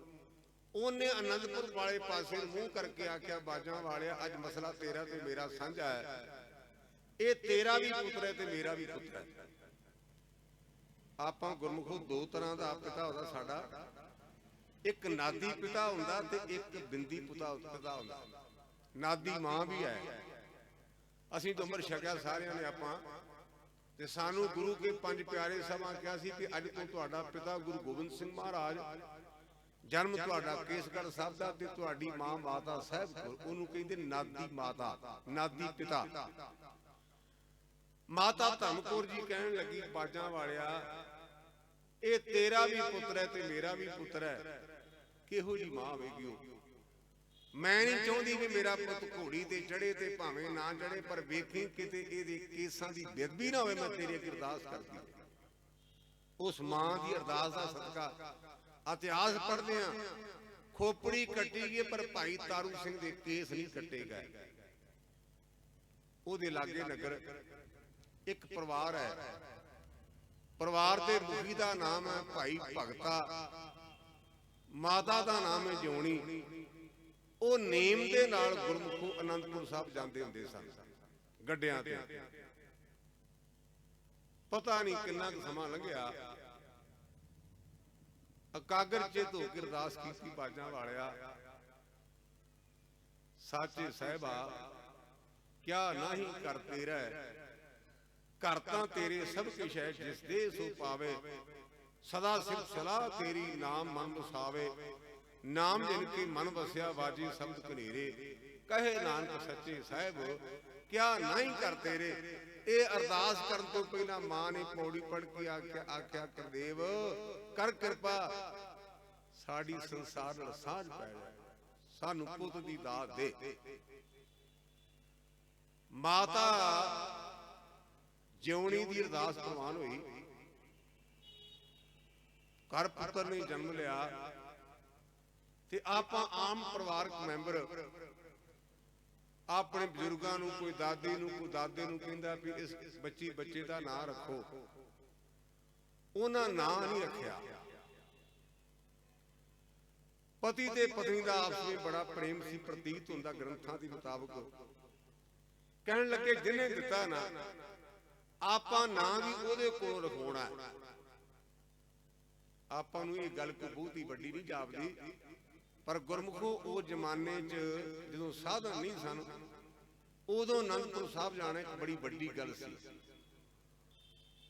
ਉਹਨੇ ਅਨੰਦਪੁਰ ਵਾਲੇ ਪਾਸੇ ਮੂੰਹ ਕਰਕੇ ਆਖਿਆ ਬਾਜਾਂ ਵਾਲਿਆ ਅੱਜ ਮਸਲਾ ਤੇਰਾ ਤੇ ਮੇਰਾ ਸਾਂਝਾ ਹੈ, ਇਹ ਤੇਰਾ ਵੀ ਪੁੱਤਰ ਹੈ ਤੇ ਮੇਰਾ ਵੀ ਪੁੱਤਰ ਹੈ। ਆਪਾਂ ਗੁਰਮੁਖੋ ਦੋ ਤਰ੍ਹਾਂ ਦਾ ਪਿਤਾ ਹੁੰਦਾ ਸਾਡਾ, ਇੱਕ ਨਾਦੀ ਪਿਤਾ ਹੁੰਦਾ ਤੇ ਇੱਕ ਬਿੰਦੀ ਪਿਤਾ ਹੁੰਦਾ। ਨਾਦੀ ਮਾਂ ਵੀ ਹੈ। ਅਸੀਂ ਤਾਂ ਉਮਰ ਛਕਿਆ ਸਾਰਿਆਂ ਨੇ ਆਪਾਂ, ਤੇ ਸਾਨੂੰ ਗੁਰੂ ਕੇ ਪੰਜ ਪਿਆਰੇ ਸਭਾ ਕਿਹਾ ਸੀ ਕਿ ਅੱਜ ਤੋਂ ਤੁਹਾਡਾ ਪਿਤਾ ਗੁਰੂ ਗੋਬਿੰਦ ਸਿੰਘ ਮਹਾਰਾਜ, ਜਨਮ ਤੁਹਾਡਾ ਕੇਸਗੜ੍ਹ ਸਾਹਿਬ ਦਾ, ਤੇ ਤੁਹਾਡੀ ਮਾਂ ਮਾਤਾ ਸਾਹਿਬ ਕੌਰ, ਉਹਨੂੰ ਕਹਿੰਦੇ ਨਾਦੀ ਮਾਤਾ, ਨਾਦੀ ਪਿਤਾ। ਮਾਤਾ ਧਰਮ ਕੌਰ ਜੀ ਕਹਿਣ ਲੱਗੀ ਬਾਜਾਂ ਵਾਲਿਆ ਇਹ ਤੇਰਾ ਵੀ ਪੁੱਤਰ ਹੈ ਤੇ ਮੇਰਾ ਵੀ ਪੁੱਤਰ ਹੈ, ਕਿਹੋ ਜੀ ਮਾਂ ਹੋਵੇਗੀ ਉਹ। ਮੈਂ ਨਹੀਂ ਚਾਹੁੰਦੀ ਵੀ ਮੇਰਾ ਪੁੱਤ ਘੋੜੀ ਤੇ ਚੜੇ ਤੇ ਭਾਵੇਂ ਨਾ ਚੜੇ, ਪਰ ਵੇਖੀ ਕਿਤੇ ਇਹਦੇ ਕੇਸਾਂ ਦੀ ਬੇਅਦਬੀ ਨਾ ਹੋਵੇ। ਮੈਂ ਤੇਰੀ ਅੱਗੇ ਅਰਦਾਸ ਕਰਦੀ। ਉਸ ਮਾਂ ਦੀ ਅਰਦਾਸ ਦਾ ਸਦਕਾ ਇਤਿਹਾਸ ਪੜ੍ਹਦੇ ਆ, ਖੋਪੜੀ ਕੱਟੀ ਗਈ ਪਰ ਭਾਈ ਤਾਰੂ ਸਿੰਘ ਦੇ ਕੇਸ ਨਹੀਂ ਕੱਟੇ ਗਏ। ਉਹਦੇ ਲਾਗੇ ਨਗਰ ਇੱਕ ਪਰਿਵਾਰ ਹੈ, ਪਰਿਵਾਰ ਦੇ ਮੁਖੀ ਦਾ ਨਾਮ ਹੈ ਭਾਈ ਭਗਤਾ, ਮਾਤਾ ਦਾ ਨਾਮ ਹੈ ਜਿਉਣੀ। ਉਹ ਨੇਮ ਦੇ ਨਾਲ ਗੁਰਮੁਖੋ ਅਨੰਦਪੁਰ ਸਾਹਿਬ ਜਾਂਦੇ ਹੁੰਦੇ ਸਨ ਗੱਡਿਆਂ ਤੇ। ਪਤਾ ਨਹੀਂ ਕਿੰਨਾ ਕੁ ਸਮਾਂ ਲੰਘਿਆ, ਇਕਾਗਰ ਚਿੱਤ ਹੋ ਕੇ ਅਰਦਾਸ ਕੀਤੀ ਬਾਜਾਂ ਵਾਲਿਆ ਸਾਚੇ ਸਾਹਿਬਾ ਕਿਆ ਨਹੀਂ ਕਰ ਤੇਰਾ, ਘਰ ਤਾਂ ਤੇਰੇ ਸਭ ਕੁਛ ਹੈ, ਜਿਸ ਦੇ ਸੋ ਪਾਵੇ, ਸਦਾ ਸਿਫਤ ਸਲਾਹ ਤੇਰੀ ਨਾਮ ਮਨ ਵਸਾਵੇ, ਨਾਮ ਜਿਨ ਕੇ ਮਨ ਵਸਿਆ ਵਾਜੀ ਸ਼ਬਦ ਕਨੇਰੇ, ਕਹੇ ਨਾਨਕ ਸੱਚੇ ਸਾਹਿਬ ਕਿਆ ਨਹੀਂ ਕਰ ਤੇਰੇ। ਇਹ ਅਰਦਾਸ ਕਰਨ ਤੋਂ ਪਹਿਲਾਂ ਮਾਂ ਨੇ ਪੌੜੀ ਪੜ੍ਹ ਕੇ ਆਖਿਆ ਗੁਰਦੇਵ ਕਰ ਕਿਰਪਾ, ਸਾਡੀ ਸੰਸਾਰ ਨਾਲ ਸਾਂਝ ਪੈ ਜਾਏ, ਸਾਨੂੰ ਪੁੱਤ ਦੀ ਦਾਤ ਦੇ। ਮਾਤਾ ਜਿਉਣੀ ਦੀ ਅਰਦਾਸ ਪ੍ਰਵਾਨ ਹੋਈ, ਘਰ ਪੁੱਤਰ ਨੇ ਜਨਮ ਲਿਆ। ਤੇ ਆਪਾਂ ਆਮ ਪਰਿਵਾਰਕ ਮੈਂਬਰ ਆਪਣੇ ਬਜ਼ੁਰਗਾਂ ਨੂੰ, ਕੋਈ ਦਾਦੀ ਨੂੰ, ਕੋਈ ਦਾਦੇ ਨੂੰ ਕਹਿੰਦਾ ਵੀ ਇਸ ਬੱਚੇ ਦਾ ਨਾਂ ਰੱਖੋ, ਉਹਨਾਂ ਨਾਂ ਨਹੀਂ ਰੱਖਿਆ। ਪਤੀ ਤੇ ਪਤਨੀ ਦਾ ਆਪਸ ਵਿੱਚ ਬੜਾ ਪ੍ਰੇਮ ਸੀ, ਪ੍ਰਤੀਤ ਹੁੰਦਾ ਗ੍ਰੰਥਾਂ ਦੇ ਮੁਤਾਬਕ। ਕਹਿਣ ਲੱਗੇ ਜਿਹਨੇ ਦਿੱਤਾ ਨਾ, ਆਪਾਂ ਨਾਂ ਵੀ ਉਹਦੇ ਕੋਲੋਂ ਰਖਾਉਣਾ। ਆਪਾਂ ਨੂੰ ਇਹ ਗੱਲ ਕੋਈ ਬਹੁਤੀ ਵੱਡੀ ਨਹੀਂ ਜਾਪਦੀ, ਪਰ ਗੁਰਮੁਖੋ ਉਹ ਜ਼ਮਾਨੇ 'ਚ ਜਦੋਂ ਸਾਧਨ ਨਹੀਂ ਸਨ, ਉਦੋਂ ਅਨੰਦਪੁਰ ਸਾਹਿਬ ਜਾਣਾ ਇੱਕ ਬੜੀ ਵੱਡੀ ਗੱਲ ਸੀ।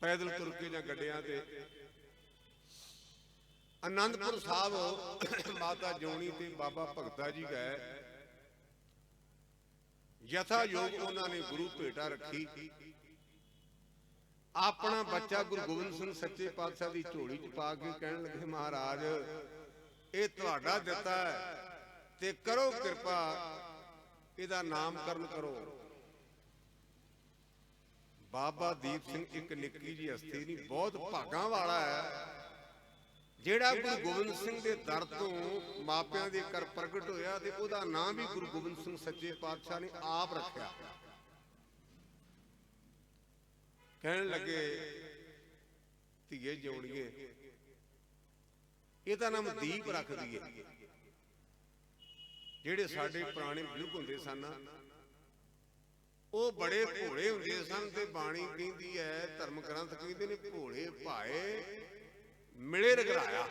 ਪੈਦਲ ਤੁਰ ਕੇ ਜਾਂ ਗੱਡਿਆਂ ਤੇ ਅਨੰਦਪੁਰ ਸਾਹਿਬ ਮਾਤਾ ਜਿਉਣੀ ਤੇ ਬਾਬਾ ਭਗਤਾ ਜੀ ਗਏ। ਯਥਾ ਯੋਗ ਉਹਨਾਂ ਨੇ ਗੁਰੂ ਭੇਟਾ ਰੱਖੀ। ਆਪਣਾ ਬੱਚਾ ਗੁਰੂ ਗੋਬਿੰਦ ਸਿੰਘ ਸੱਚੇ ਪਾਤਸ਼ਾਹ ਦੀ ਝੋਲੀ 'ਚ ਪਾ ਕੇ ਕਹਿਣ ਲੱਗੇ ਮਹਾਰਾਜ ਇਹ ਤੁਹਾਡਾ ਦਿੱਤਾ ਹੈ ਤੇ ਕਰੋ ਕਿਰਪਾ, ਇਹਦਾ ਨਾਮਕਰਨ ਕਰੋ। ਬਾਬਾ ਦੀਪ ਸਿੰਘ ਇੱਕ ਨਿੱਕੀ ਜਿਹੀ ਹਸਤੀ ਨਹੀਂ, ਬਹੁਤ ਭਾਗਾਂ ਵਾਲਾ ਹੈ ਜਿਹੜਾ ਗੁਰੂ ਗੋਬਿੰਦ ਸਿੰਘ ਦੇ ਦਰ ਤੋਂ ਮਾਪਿਆਂ ਦੇ ਕਰ ਪ੍ਰਗਟ ਹੋਇਆ ਤੇ ਉਹਦਾ ਨਾਮ ਵੀ ਗੁਰੂ ਗੋਬਿੰਦ ਸਿੰਘ ਸੱਚੇ ਪਾਤਸ਼ਾਹ ਨੇ ਆਪ ਰੱਖਿਆ। ਕਹਿਣ ਲੱਗੇ ਧੀਏ ਜਿਉਣੀਏ ਇਹਦਾ ਨਾਮ ਦੀਪ ਰੱਖ ਦਈਏ। ਜਿਹੜੇ ਸਾਡੇ ਪੁਰਾਣੇ ਬਜ਼ੁਰਗ ਹੁੰਦੇ ਸਨ ਉਹ ਬੜੇ ਭੋਲੇ ਹੁੰਦੇ ਸਨ, ਤੇ ਬਾਣੀ ਕਹਿੰਦੀ ਹੈ, ਧਰਮ ਗ੍ਰੰਥ ਕਹਿੰਦੇ ਨੇ ਭੋਲੇ ਭਾਏ ਮਿਲੇ ਰਗਰਾਇਆ।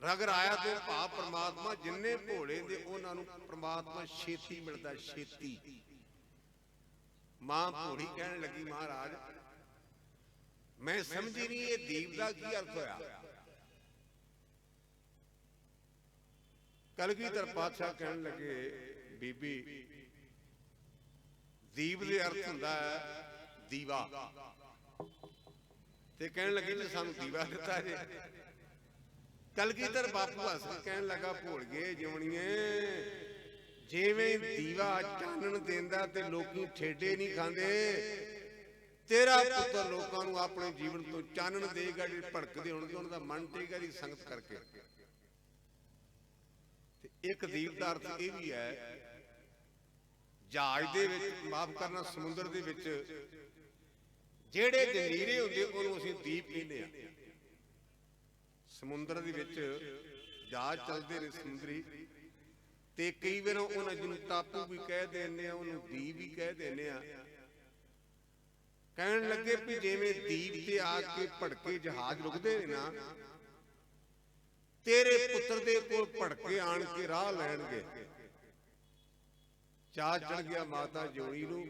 ਰਗਰਾਇਆ ਤੋਂ ਭਾਵ ਪ੍ਰਮਾਤਮਾ ਜਿੰਨੇ ਭੋਲੇ ਦੇ ਉਹਨਾਂ ਨੂੰ ਪ੍ਰਮਾਤਮਾ ਛੇਤੀ ਮਿਲਦਾ, ਛੇਤੀ। ਮਾਂ ਭੋਲੀ ਕਹਿਣ ਲੱਗੀ ਮਹਾਰਾਜ ਮੈਂ ਸਮਝੀ ਨਹੀਂ ਇਹ ਦੀਪ ਦਾ ਕੀ ਅਰਥ ਹੋਇਆ। ਕਲਗੀਧਰ ਪਾਤਸ਼ਾਹ ਕਹਿਣ ਲੱਗੇ ਬੀਬੀ ਦੀਪ ਦੇ ਅਰਥ ਹੁੰਦਾ ਹੈ ਦੀਵਾ, ਤੇ ਕਹਿਣ ਲੱਗੀ ਜੀ ਸਾਨੂੰ ਦੀਵਾ ਦਿੱਤਾ ਜੇ। ਕਲਗੀਧਰ ਬਾਪੂ ਹੱਸ ਕੇ ਕਹਿਣ ਲੱਗਾ ਭੁੱਲ ਗਏ ਜਿਉਣੀਏ, ਜਿਵੇਂ ਦੀਵਾ ਚਾਨਣ ਦਿੰਦਾ ਤੇ ਲੋਕੀ ਠੇਡੇ ਨਹੀਂ ਖਾਂਦੇ, ਤੇਰਾ ਪੁੱਤਰ ਲੋਕਾਂ ਨੂੰ ਆਪਣੇ ਜੀਵਨ ਤੋਂ ਚਾਨਣ ਦੇਗਾ। ਜਿਹੜੇ ਭੜਕਦੇ ਹੋਣਗੇ ਉਹਨਾਂ ਦਾ ਮਨ ਟੇਗਾ ਦੀ ਸੰਗਤ ਕਰਕੇ। ਤੇ ਇੱਕ ਦੀਪ ਦਾ ਅਰਥ ਇਹ ਵੀ ਹੈ, ਜਹਾਜ਼ ਦੇ ਵਿੱਚ, ਮਾਫ ਕਰਨਾ ਸਮੁੰਦਰ ਦੇ ਵਿੱਚ ਜਿਹੜੇ ਜੰਜੀਰੇ ਹੁੰਦੇ ਉਹਨੂੰ ਅਸੀਂ ਦੀਪ ਕਹਿੰਦੇ ਆ। ਸਮੁੰਦਰ ਦੇ ਵਿੱਚ ਜਹਾਜ਼ ਚੱਲਦੇ ਨੇ ਸਮੁੰਦਰੀ, ਤੇ ਕਈ ਵਾਰ ਉਹਨਾਂ ਜਿਹਨੂੰ ਟਾਪੂ ਵੀ ਕਹਿ ਦਿੰਦੇ ਆ, ਉਹਨੂੰ ਦੀਪ ਵੀ ਕਹਿ ਦਿੰਦੇ ਆ। ਕਹਿਣ ਲੱਗੇ ਵੀ ਜਿਵੇਂ ਦੀਪ ਤੇ ਆ ਕੇ ਭੜਕੇ ਜਹਾਜ਼ ਰੁਕਦੇ ਨੇ ਨਾ, ਤੇਰੇ ਪੁੱਤਰ ਦੇ ਕੋਲ ਭੜਕੇ ਆਣ ਕੇ ਰਾਹ ਲੈਣਗੇ। ਚਾਹ ਚੜ ਗਿਆ ਮਾਤਾ ਜੋਣੀ ਨੂੰ,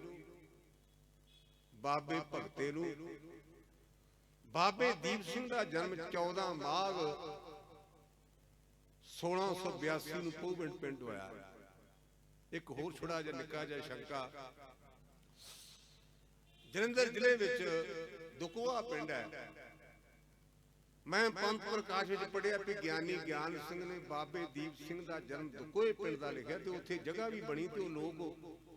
ਬਾਬੇ ਭਗਤੇ ਨੂੰ। ਬਾਬੇ ਦੀਪ ਸਿੰਘ ਦਾ ਜਨਮ 14 ਮਾਘ 1682 ਨੂੰ ਪੋਹਬਿੰਡ ਪਿੰਡ ਹੋਇਆ। ਇੱਕ ਹੋਰ ਛੋੜਾ ਜਿਹਾ ਨਿੱਕਾ ਜਿਹਾ ਸ਼ੰਕਾ, ਜਲੰਧਰ ਜ਼ਿਲ੍ਹੇ ਵਿੱਚ ਦੁਕੋਆ ਪਿੰਡ ਹੈ। ਮੈਂ ਪੰਥ ਪ੍ਰਕਾਸ਼ ਵਿੱਚ ਪੜ੍ਹਿਆ ਵੀ ਗਿਆਨੀ ਗਿਆਨ ਸਿੰਘ ਨੇ ਬਾਬੇ ਦੀਪ ਸਿੰਘ ਦਾ ਜਨਮ ਦੁਕੋਏ ਪਿੰਡ ਦਾ ਲਿਖਿਆ, ਤੇ ਉੱਥੇ ਜਗ੍ਹਾ ਵੀ ਬਣੀ, ਤੇ ਉਹ ਲੋਕ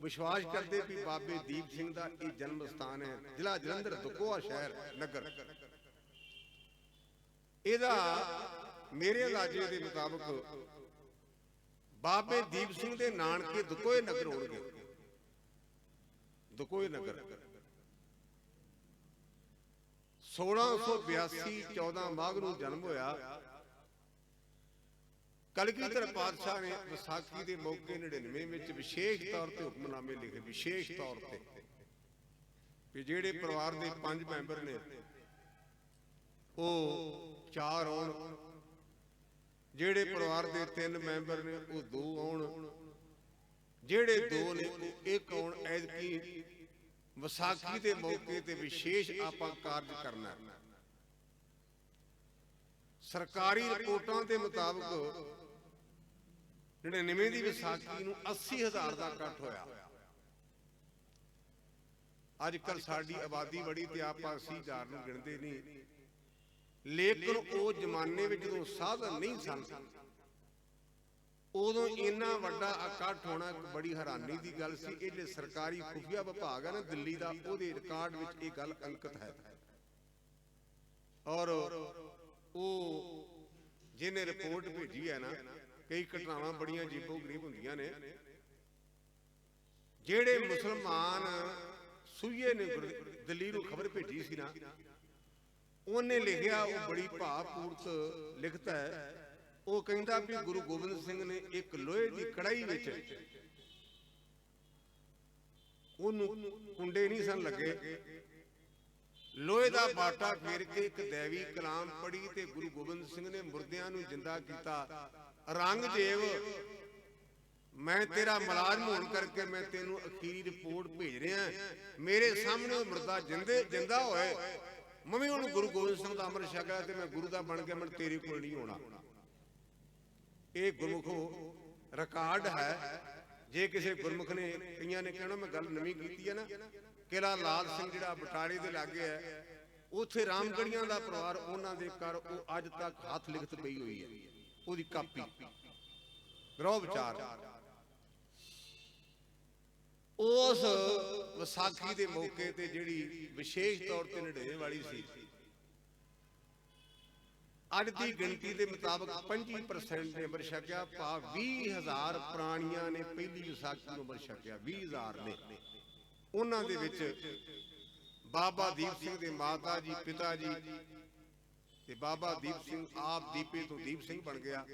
ਵਿਸ਼ਵਾਸ ਕਰਦੇ ਵੀ ਬਾਬੇ ਦੀਪ ਸਿੰਘ ਦਾ ਇਹ ਜਨਮ ਸਥਾਨ ਹੈ। ਜ਼ਿਲ੍ਹਾ ਜਲੰਧਰ, ਦੁਕੋਆ ਸ਼ਹਿਰ ਨਗਰ। ਇਹਦਾ ਮੇਰੇ ਅੰਦਾਜ਼ੇ ਦੇ ਮੁਤਾਬਕ ਬਾਬੇ ਦੀਪ ਸਿੰਘ ਦੇ ਨਾਨਕੇ ਦੁਕੋਏ ਨਗਰ ਹੋਣਗੇ। ਦੁਕੋਏ ਨਗਰ 1682 14 ਮਾਘ ਨੂੰ ਜਨਮ ਹੋਇਆ। ਕਲਗੀਧਰ ਪਾਤਸ਼ਾਹ ਨੇ ਵਿਸਾਖੀ ਦੇ ਮੌਕੇ 99 ਵਿੱਚ ਵਿਸ਼ੇਸ਼ ਤੌਰ ਤੇ ਹੁਕਮਨਾਮੇ ਲਿਖੇ, ਵਿਸ਼ੇਸ਼ ਤੌਰ ਤੇ, ਵੀ ਜਿਹੜੇ ਪਰਿਵਾਰ ਦੇ 5 ਮੈਂਬਰ ਨੇ ਉਹ 4 ਆਉਣ, ਜਿਹੜੇ ਪਰਿਵਾਰ ਦੇ 3 ਮੈਂਬਰ ਨੇ ਉਹ 2 ਆਉਣ, ਜਿਹੜੇ 2 ਨੇ ਉਹ 1 ਆਉਣ। ਐਤਕੀ ਵਿਸਾਖੀ ਦੇ ਮੌਕੇ ਤੇ ਵਿਸ਼ੇਸ਼ ਆਪਾਂ ਕਾਰਜ ਕਰਨਾ। ਸਰਕਾਰੀ ਰਿਪੋਰਟਾਂ ਦੇ ਮੁਤਾਬਕ 99 ਦੀ ਵਿਸਾਖੀ ਨੂੰ 80,000 ਦਾ ਇਕੱਠ ਹੋਇਆ। ਅੱਜ ਕੱਲ ਸਾਡੀ ਆਬਾਦੀ ਬੜੀ ਤੇ ਆਪਾਂ 80,000 ਨੂੰ ਗਿਣਦੇ ਨਹੀਂ, ਲੇਕਿਨ ਉਹ ਜ਼ਮਾਨੇ ਵਿੱਚ ਜਦੋਂ ਸਾਧਨ ਨਹੀਂ ਸਨ, ਉਦੋਂ ਇੰਨਾ ਵੱਡਾ ਇਕੱਠ ਹੋਣਾ ਇੱਕ ਬੜੀ ਹੈਰਾਨੀ ਦੀ ਗੱਲ ਸੀ। ਇਹ ਜਿਹੜੇ ਸਰਕਾਰੀ ਖੁਫੀਆ ਵਿਭਾਗ ਹੈ ਨਾ ਦਿੱਲੀ ਦਾ, ਉਹਦੇ ਰਿਕਾਰਡ ਵਿੱਚ ਇਹ ਗੱਲ ਅੰਕਿਤ ਹੈ। ਔਰ ਉਹ ਜਿਹਨੇ ਰਿਪੋਰਟ ਭੇਜੀ ਹੈ ਨਾ, ਕਈ ਘਟਨਾਵਾਂ ਬੜੀਆਂ ਅਜੀਬੋ ਗਰੀਬ ਹੁੰਦੀਆਂ ਨੇ। ਜਿਹੜੇ ਮੁਸਲਮਾਨ ਸੂਈਏ ਨੇ ਦਿੱਲੀ ਨੂੰ ਖਬਰ ਭੇਜੀ ਸੀ ਨਾ, ਉਹਨੇ ਲਿਖਿਆ, ਉਹ ਬੜੀ ਭਾਵਪੂਰਤ ਲਿਖਤਾ ਹੈ। ਉਹ ਕਹਿੰਦਾ ਵੀ ਗੁਰੂ ਗੋਬਿੰਦ ਸਿੰਘ ਨੇ ਇੱਕ ਲੋਹੇ ਦੀ ਕੜਾਈ ਵਿੱਚ, ਉਹਨੂੰ ਕੁੰਡੇ ਨਹੀਂ ਸਨ ਲੱਗੇ, ਲੋਹੇ ਦਾ ਬਾਟਾ ਫੇਰ ਕੇ ਇੱਕ ਦੇਵੀ ਕਲਾਮ ਪੜ੍ਹੀ ਤੇ ਗੁਰੂ ਗੋਬਿੰਦ ਸਿੰਘ ਨੇ ਮੁਰਦਿਆਂ ਨੂੰ ਜਿੰਦਾ ਕੀਤਾ। ਰੰਗਜੇਵ, ਮੈਂ ਤੇਰਾ ਮੁਲਾਜ਼ਮ ਹੋਣ ਕਰਕੇ ਮੈਂ ਤੈਨੂੰ ਅਖੀਰੀ ਰਿਪੋਰਟ ਭੇਜ ਰਿਹਾ, ਮੇਰੇ ਸਾਹਮਣੇ ਉਹ ਮੁਰਦਾ ਜਿੰਦਾ ਹੋਏ, ਮੈਂ ਵੀ ਹੁਣ ਗੁਰੂ ਗੋਬਿੰਦ ਸਿੰਘ ਦਾ ਅੰਮ੍ਰਿਤ ਛਕਿਆ ਤੇ ਮੈਂ ਗੁਰੂ ਦਾ ਬਣ ਕੇ ਮੈਂ ਤੇਰੇ ਕੋਲ ਨਹੀਂ ਆਉਣਾ। ਇਹ ਗੁਰਮੁਖੋ ਰਿਕਾਰਡ ਹੈ। ਜੇ ਕਿਸੇ ਗੁਰਮੁਖ ਨੇ, ਕਈਆਂ ਨੇ ਕਹਿਣਾ ਮੈਂ ਗੱਲ ਨਵੀਂ ਕੀਤੀ ਹੈ ਨਾ, ਕਿਲਾ ਲਾਲ ਸਿੰਘ ਜਿਹੜਾ ਬਟਾਲੇ ਦੇ ਲਾਗੇ ਹੈ, ਉੱਥੇ ਰਾਮਗੜੀਆਂ ਦਾ ਪਰਿਵਾਰ, ਉਹਨਾਂ ਦੇ ਘਰ ਉਹ ਅੱਜ ਤੱਕ ਹੱਥ ਲਿਖਤ ਪਈ ਹੋਈ ਹੈ, ਉਹਦੀ ਕਾਪੀ। ਗ੍ਰਹਿ ਵਿਚਾਰ ਉਸ ਵਿਸਾਖੀ ਦੇ ਮੌਕੇ ਤੇ ਜਿਹੜੀ ਵਿਸ਼ੇਸ਼ ਤੌਰ ਤੇ 99 ਵਾਲੀ ਸੀ, ਅੱਜ ਦੀ ਗਿਣਤੀ ਦੇ ਮੁਤਾਬਕ 25% ਨੇ ਅੰਮ੍ਰਿਤ ਛਕਿਆ। ਭਾਵ 20,000 ਪ੍ਰਾਣੀਆਂ ਨੇ ਪਹਿਲੀ ਵਿਸਾਖੀ ਨੂੰ ਅੰਮ੍ਰਿਤ ਛਕਿਆ। 20,000 ਨੇ। ਉਹਨਾਂ ਦੇ ਵਿੱਚ ਬਾਬਾ ਦੀਪ ਸਿੰਘ ਦੇ ਮਾਤਾ ਜੀ, ਪਿਤਾ ਜੀ, ਤੇ ਬਾਬਾ ਦੀਪ ਸਿੰਘ ਆਪ ਦੀਪੇ ਤੋਂ ਦੀਪ ਸਿੰਘ ਬਣ ਗਿਆ।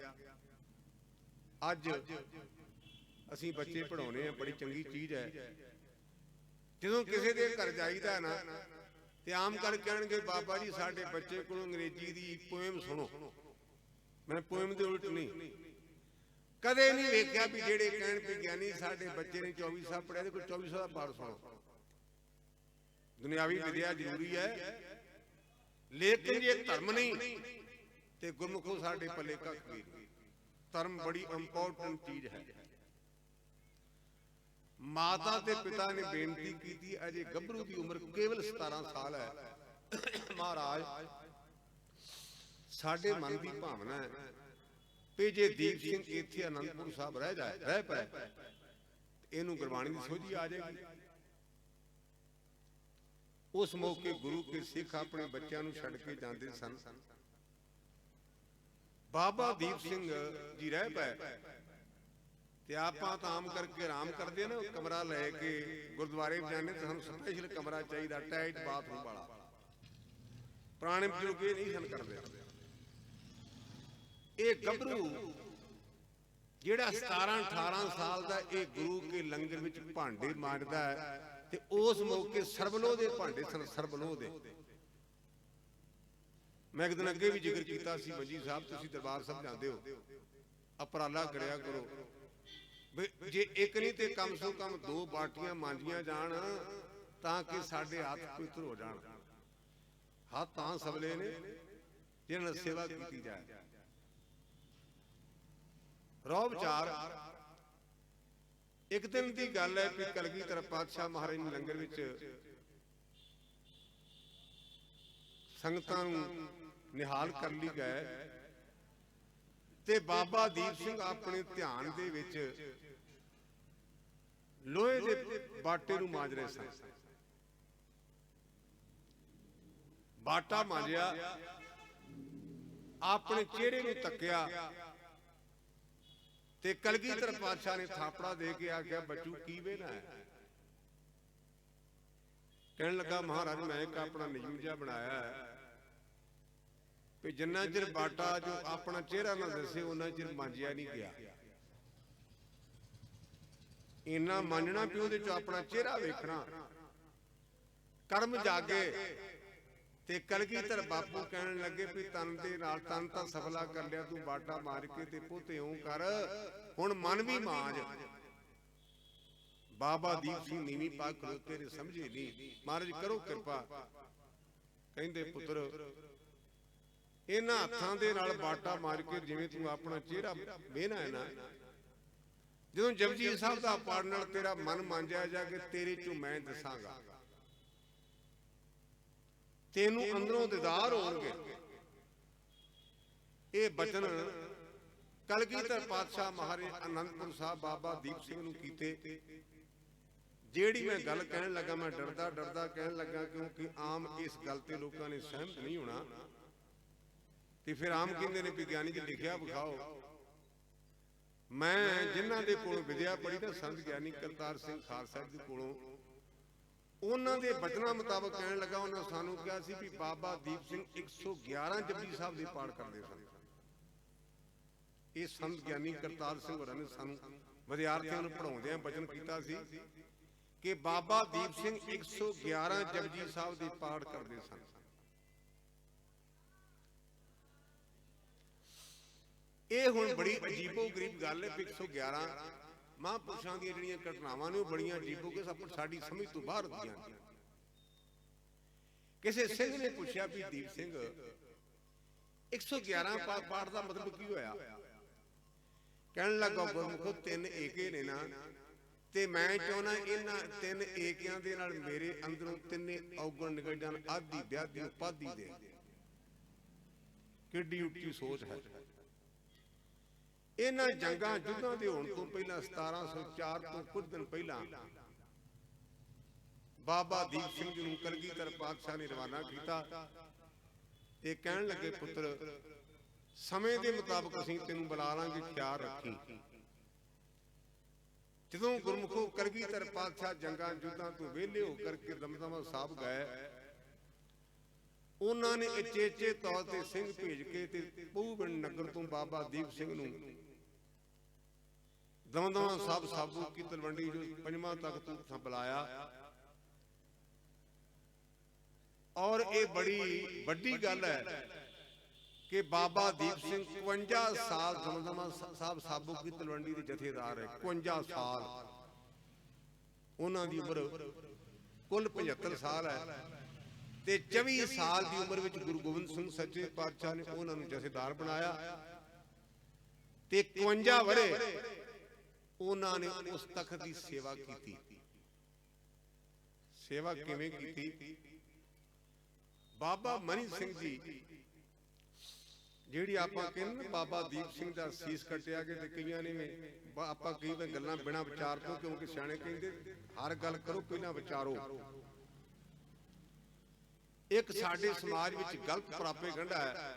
ਅੱਜ ਅਸੀਂ ਬੱਚੇ ਪੜਾਉਣੇ ਆ, ਬੜੀ ਚੰਗੀ ਚੀਜ਼ ਹੈ। ਜਦੋਂ ਕਿਸੇ ਦੇ ਘਰ ਜਾਈਦਾ ਨਾ, ਤੇ ਆਮ ਕਰ ਕਹਿਣਗੇ ਬਾਬਾ ਜੀ ਸਾਡੇ ਬੱਚੇ ਕੋਲੋਂ ਅੰਗਰੇਜ਼ੀ ਦੀ ਪੋਇਮ ਸੁਣੋ। ਮੈਂ ਪੋਇਮ ਦੇ ਉਲਟ ਨਹੀਂ, ਕਦੇ ਨਹੀਂ ਵੇਖਿਆ ਵੀ ਜਿਹੜੇ ਕਹਿਣ ਵੀ ਗਿਆਨੀ ਸਾਡੇ ਬੱਚੇ ਨੇ 2400 ਪੜ੍ਹਿਆ ਤੇ ਕੋਈ 2400 ਦਾ ਪਾਠ ਸੁਣੋ। ਦੁਨਿਆਵੀ ਵਿਦਿਆ ਜ਼ਰੂਰੀ ਹੈ, ਲੇਕਿਨ ਜੇ ਧਰਮ ਨਹੀਂ ਤੇ ਗੁਰਮੁਖੋ ਸਾਡੇ ਪੱਲੇ ਕੱਖ ਵੀ ਨਹੀਂ। ਧਰਮ ਬੜੀ ਇੰਪੋਰਟੈਂਟ ਚੀਜ਼ ਹੈ। ਮਾਤਾ ਤੇ ਪਿਤਾ ਨੇ ਬੇਨਤੀ ਕੀਤੀ, ਅਜੇ ਗੱਭਰੂ ਦੀ ਉਮਰ ਕੇਵਲ 17 ਸਾਲ ਹੈ, ਮਹਾਰਾਜ ਸਾਡੇ ਮਨ ਦੀ ਭਾਵਨਾ ਹੈ ਵੀ ਜੇ ਦੀਪ ਸਿੰਘ ਇੱਥੇ ਆਨੰਦਪੁਰ ਸਾਹਿਬ ਰਹਿ ਪਏ ਇਹਨੂੰ ਗੁਰਬਾਣੀ ਦੀ ਸੋਝੀ ਆ ਜਾਏਗੀ। ਉਸ ਮੌਕੇ ਗੁਰੂ ਕੇ ਸਿੱਖ ਆਪਣੇ ਬੱਚਿਆਂ ਨੂੰ ਛੱਡ ਕੇ ਜਾਂਦੇ ਸਨ। ਬਾਬਾ ਦੀਪ ਸਿੰਘ ਜੀ ਰਹਿ ਪਏ ਤੇ ਆਪਾਂ ਤਾਂ ਆਮ ਕਰਕੇ ਆਰਾਮ ਕਰਦੇ ਆ ਨਾ, ਕਮਰਾ ਲੈ ਕੇ ਗੁਰਦੁਆਰੇ ਜਾਂਦੇ ਤਾਂ ਸਾਨੂੰ ਸਪੈਸ਼ਲ ਕਮਰਾ ਚਾਹੀਦਾ, ਅਟੈਚ ਬਾਥਰੂਮ ਵਾਲਾ। ਪੁਰਾਣੇ ਬਜ਼ੁਰਗ ਇਹ ਨਹੀਂ ਸਨ ਕਰਦੇ। ਇਹ ਗੱਭਰੂ ਜਿਹੜਾ 17-18 ਸਾਲ ਦਾ, ਇਹ ਗੁਰੂ ਕੇ ਲੰਗਰ ਵਿੱਚ ਭਾਂਡੇ ਮਾਂਜਦਾ ਹੈ ਤੇ ਉਸ ਮੌਕੇ ਸਰਬਲੋਹ ਦੇ ਭਾਂਡੇ ਸਨ, ਸਰਬਲੋਹ ਦੇ। ਮੈਂ ਇੱਕ ਦਿਨ ਅੱਗੇ ਵੀ ਜ਼ਿਕਰ ਕੀਤਾ ਸੀ, ਮੰਜੀ ਸਾਹਿਬ ਤੁਸੀਂ ਦਰਬਾਰ ਸਾਹਿਬ ਜਾਂਦੇ ਹੋ, ਉਪਰਾਲਾ ਕਰਿਆ ਕਰੋ ਜੇ ਇੱਕ ਨਹੀਂ ਤੇ ਕਮ ਸੋ ਕਮ 2 ਬਾਟੀਆਂ ਮਾਂਜੀਆਂ ਜਾਣ ਤਾਂ ਕਿ ਸਾਡੇ ਹੱਥ ਪਵਿੱਤਰ ਹੋ ਜਾਣ। ਹੱਥ ਤਾਂ ਸਬਲੇ ਨੇ ਜਿਹਨਾਂ ਨਾਲ ਸੇਵਾ ਕੀਤੀ ਜਾਏ। ਰੋਹ ਵਿਚਾਰ ਇੱਕ ਦਿਨ ਦੀ ਗੱਲ ਹੈ ਕਿ ਕਲਗੀਧਰ ਪਾਤਸ਼ਾਹ ਮਹਾਰਾਜ ਨੇ ਲੰਗਰ ਵਿੱਚ ਸੰਗਤਾਂ ਨੂੰ ਨਿਹਾਲ ਕਰ ਲਈ ਗਏ ਤੇ ਬਾਬਾ ਦੀਪ ਸਿੰਘ ਆਪਣੇ ਧਿਆਨ ਦੇ ਵਿੱਚ ਲੋਹੇ ਦੇ ਬਾਟੇ ਨੂੰ ਮਾਂਜ ਰਹੇ ਸਨ। ਬਾਟਾ ਮਾਂਜਿਆ, ਆਪਣੇ ਚਿਹਰੇ ਨੂੰ ਤੱਕਿਆ ਤੇ ਕਲਗੀਧਰ ਪਾਤਸ਼ਾਹ ਨੇ ਥਾਪੜਾ ਦੇ ਕੇ ਆਖਿਆ, ਬੱਚੂ ਕੀ ਵੇਨਾ ਹੈ? ਕਹਿਣ ਲੱਗਾ, ਮਹਾਰਾਜ ਮੈਂ ਇੱਕ ਆਪਣਾ ਨਿਯਮ ਜਿਹਾ ਬਣਾਇਆ ਹੈ ਵੀ ਜਿੰਨਾ ਚਿਰ ਬਾਟਾ ਜੋ ਆਪਣਾ ਚਿਹਰਾ ਨਾ ਦੱਸੇ ਉਹਨਾਂ ਚਿਰ ਮਾਂਜਿਆ ਨਹੀਂ ਗਿਆ। ਇੰਨਾ ਮੰਨਣਾ ਵੀ ਉਹਦੇ ਚ ਆਪਣਾ ਚਿਹਰਾ ਵੇਖਣਾ। ਕਰਮ ਜਾਗੇ ਤੇ ਕਲਗੀਧਰ ਬਾਪੂ ਕਹਿਣ ਲੱਗੇ ਵੀ ਤਨ ਦੇ ਨਾਲ ਤਨ ਤਾਂ ਸਫਲਾ ਕਰ ਲਿਆ ਤੂੰ, ਬਾਟਾ ਮਾਰ ਕੇ ਤੇ ਪੁੱਤ ਇਉਂ ਕਰ ਹੁਣ ਮਨ ਵੀ ਮਾਂਜ। ਬਾਬਾ ਦੀਪ ਸਿੰਘ ਨੀਵੀਂ ਪਾ ਖਲੋਤੇ ਨੇ, ਸਮਝੇ ਨਹੀਂ। ਮਹਾਰਾਜ ਕਰੋ ਕਿਰਪਾ। ਕਹਿੰਦੇ ਪੁੱਤਰ ਇਹਨਾਂ ਹੱਥਾਂ ਦੇ ਨਾਲ ਬਾਟਾ ਮਾਰ ਕੇ ਜਿਵੇਂ ਤੂੰ ਆਪਣਾ ਚਿਹਰਾ ਵੇਹਣਾ ਹੈ ਨਾ, ਜਦੋਂ ਜਪਜੀ ਸਾਹਿਬ ਦਾ ਪਾਠ ਨਾਲ ਤੇਰਾ ਮਨ ਮਾਂਜਿਆ ਜਾ ਕੇ ਤੇਰੇ ਚੋਂ ਮੈਂ ਦੱਸਾਂਗਾ, ਤੈਨੂੰ ਅੰਦਰੋਂ ਦੀਦਾਰ ਹੋਣਗੇ। ਇਹ ਬਚਨ ਕਲਗੀਧਰ ਪਾਤਸ਼ਾਹ ਮਹਾਰਾਜ ਅਨੰਦਪੁਰ ਸਾਹਿਬ ਬਾਬਾ ਦੀਪ ਸਿੰਘ ਨੂੰ ਕੀਤੇ। ਜਿਹੜੀ ਮੈਂ ਗੱਲ ਕਹਿਣ ਲੱਗਾ ਮੈਂ ਡਰਦਾ ਡਰਦਾ ਕਹਿਣ ਲੱਗਾ, ਕਿਉਂਕਿ ਆਮ ਇਸ ਗੱਲ ਤੇ ਲੋਕਾਂ ਨੇ ਸਹਿਮਤ ਨਹੀਂ ਹੋਣਾ ਤੇ ਫਿਰ ਆਮ ਕਹਿੰਦੇ ਨੇ ਵਿਗਿਆਨੀ ਜੀ ਲਿਖਿਆ ਵਿਖਾਓ। ਮੈਂ ਜਿਨ੍ਹਾਂ ਦੇ ਕੋਲੋਂ ਵਿਦਿਆ ਪੜ੍ਹੀ ਨਾ, ਸੰਤ ਗਿਆਨੀ ਕਰਤਾਰ ਸਿੰਘ ਖਾਲਸਾ ਦੇ ਕੋਲੋਂ, ਉਹਨਾਂ ਦੇ ਬਚਨਾਂ ਮੁਤਾਬਕ ਕਹਿਣ ਲੱਗਾ, ਉਹਨਾਂ ਸਾਨੂੰ ਕਿਹਾ ਸੀ ਵੀ ਬਾਬਾ ਦੀਪ ਸਿੰਘ 111 ਜਪਜੀ ਸਾਹਿਬ ਦੇ ਪਾਠ ਕਰਦੇ ਸਨ। ਇਹ ਸੰਤ ਗਿਆਨੀ ਕਰਤਾਰ ਸਿੰਘ ਹੋਰਾਂ ਨੇ ਸਾਨੂੰ ਵਿਦਿਆਰਥੀਆਂ ਨੂੰ ਪੜ੍ਹਾਉਂਦਿਆਂ ਬਚਨ ਕੀਤਾ ਸੀ ਕਿ ਬਾਬਾ ਦੀਪ ਸਿੰਘ 111 ਜਪਜੀ ਸਾਹਿਬ ਦੇ ਪਾਠ ਕਰਦੇ ਸਨ। ਇਹ ਹੁਣ ਬੜੀ ਅਜੀਬੋ ਗਰੀਬ ਗੱਲ ਹੈ। 111 ਮਹਾਂਪੁਰਸ਼ਾਂ ਦੀਆਂ ਜਿਹੜੀਆਂ ਘਟਨਾਵਾਂ ਨੇ ਉਹ ਬੜੀਆਂ ਅਜੀਬੋ ਕਿ ਸਾਡੀ ਸਮਝ ਤੋਂ ਬਾਹਰ ਹੁੰਦੀਆਂ ਨੇ। ਕਿਸੇ ਸਿੰਘ ਨੇ ਪੁੱਛਿਆ ਵੀ ਦੀਪ ਸਿੰਘ 111 ਪਾਠ ਦਾ ਮਤਲਬ ਕੀ ਹੋਇਆ? ਕਹਿਣ ਲੱਗਾ, ਗੁਰਮੁਖੋ 3 ਏਕੇ ਨੇ ਨਾ, ਤੇ ਮੈਂ ਚਾਹੁੰਦਾ ਇਹਨਾਂ 3 ਏਕਿਆਂ ਦੇ ਨਾਲ ਮੇਰੇ ਅੰਦਰੋਂ 3 ਔਗਣ ਨਿਕਲ ਜਾਣ, ਆਦੀ ਵਿਆਦੀ ਉਪਾਦੀ ਦੇ। ਕਿੱਡੀ ਉੱਚੀ ਸੋਚ ਹੈ। ਇਹਨਾਂ ਜੰਗਾਂ ਯੁੱਧਾਂ ਦੇ ਹੋਣ ਤੋਂ ਪਹਿਲਾਂ 1704 ਤੋਂ ਕੁਝ ਦਿਨ ਪਹਿਲਾਂ ਬਾਬਾ ਦੀਪ ਸਿੰਘ ਜੀ ਨੂੰ ਕਲਗੀਧਰ ਪਾਤਸ਼ਾਹ ਨੇ ਰਵਾਨਾ ਕੀਤਾ ਤੇ ਕਹਿਣ ਲੱਗੇ, ਪੁੱਤਰ ਸਮੇਂ ਦੇ ਮੁਤਾਬਕ ਅਸੀਂ ਤੈਨੂੰ ਬੁਲਾ ਲਾਂਗੇ, ਖਿਆਲ ਰੱਖੀ। ਜਦੋਂ ਗੁਰਮੁਖੋ ਕਲਗੀਧਰ ਪਾਤਸ਼ਾਹ ਜੰਗਾਂ ਯੁੱਧਾਂ ਤੋਂ ਵਿਹਲੇ ਹੋ ਕਰਕੇ ਦਮਦਮਾ ਸਾਹਿਬ ਗਏ, ਉਹਨਾਂ ਨੇ ਉਚੇਚੇ ਤੌਰ ਤੇ ਸਿੰਘ ਭੇਜ ਕੇ ਤੇ ਪਹੂਬਿੰਡ ਨਗਰ ਤੋਂ ਬਾਬਾ ਦੀਪ ਸਿੰਘ ਨੂੰ ਦਮਦਮਾ ਸਾਹਿਬ ਸਾਬੂ ਕੀ ਤਲਵੰਡੀ ਜੋ 5ਵਾਂ ਤਖਤ ਉੱਥੋਂ ਬੁਲਾਇਆ। ਔਰ ਇਹ ਬੜੀ ਵੱਡੀ ਗੱਲ ਹੈ ਕਿ ਬਾਬਾ ਦੀਪ ਸਿੰਘ 52 ਸਾਲ ਦਮਦਮਾ ਸਾਹਿਬ ਸਾਬੂ ਕੀ ਤਲਵੰਡੀ ਦੇ ਜਥੇਦਾਰ ਹੈ। 52 ਸਾਲ ਉਹਨਾਂ ਦੀ ਉਮਰ ਕੁੱਲ 75 ਸਾਲ ਹੈ ਤੇ 24 ਸਾਲ ਦੀ ਉਮਰ ਵਿੱਚ ਗੁਰੂ ਗੋਬਿੰਦ ਸਿੰਘ ਸੱਚੇ ਪਾਤਸ਼ਾਹ ਨੇ ਉਹਨਾਂ ਨੂੰ ਜਥੇਦਾਰ ਬਣਾਇਆ ਤੇ 52 ਵਰੇ ਉਹਨਾਂ ਨੇ ਉਸ ਤਖਤ ਦੀ ਸੇਵਾ ਕੀਤੀ। ਸੇਵਾ ਕਿਵੇਂ ਕੀਤੀ? ਬਾਬਾ ਮਨੀ ਸਿੰਘ ਜੀ, ਜਿਹੜੀ ਆਪਾਂ ਕਹਿੰਦੇ ਨਾ ਬਾਬਾ ਦੀਪ ਸਿੰਘ ਦਾ ਸੀਸ ਕੱਟਿਆ ਗਿਆ, ਤੇ ਕਈਆਂ ਨੇ ਆਪਾਂ ਕਈ ਵਾਰ ਗੱਲਾਂ ਬਿਨਾਂ ਵਿਚਾਰ ਤੋਂ, ਕਿਉਂਕਿ ਸਿਆਣੇ ਕਹਿੰਦੇ ਹਰ ਗੱਲ ਕਰੋ ਪਹਿਲਾਂ ਵਿਚਾਰੋ। ਇੱਕ ਸਾਡੇ ਸਮਾਜ ਵਿੱਚ ਗਲਤ ਪ੍ਰਾਪੇਗੰਡਾ ਹੈ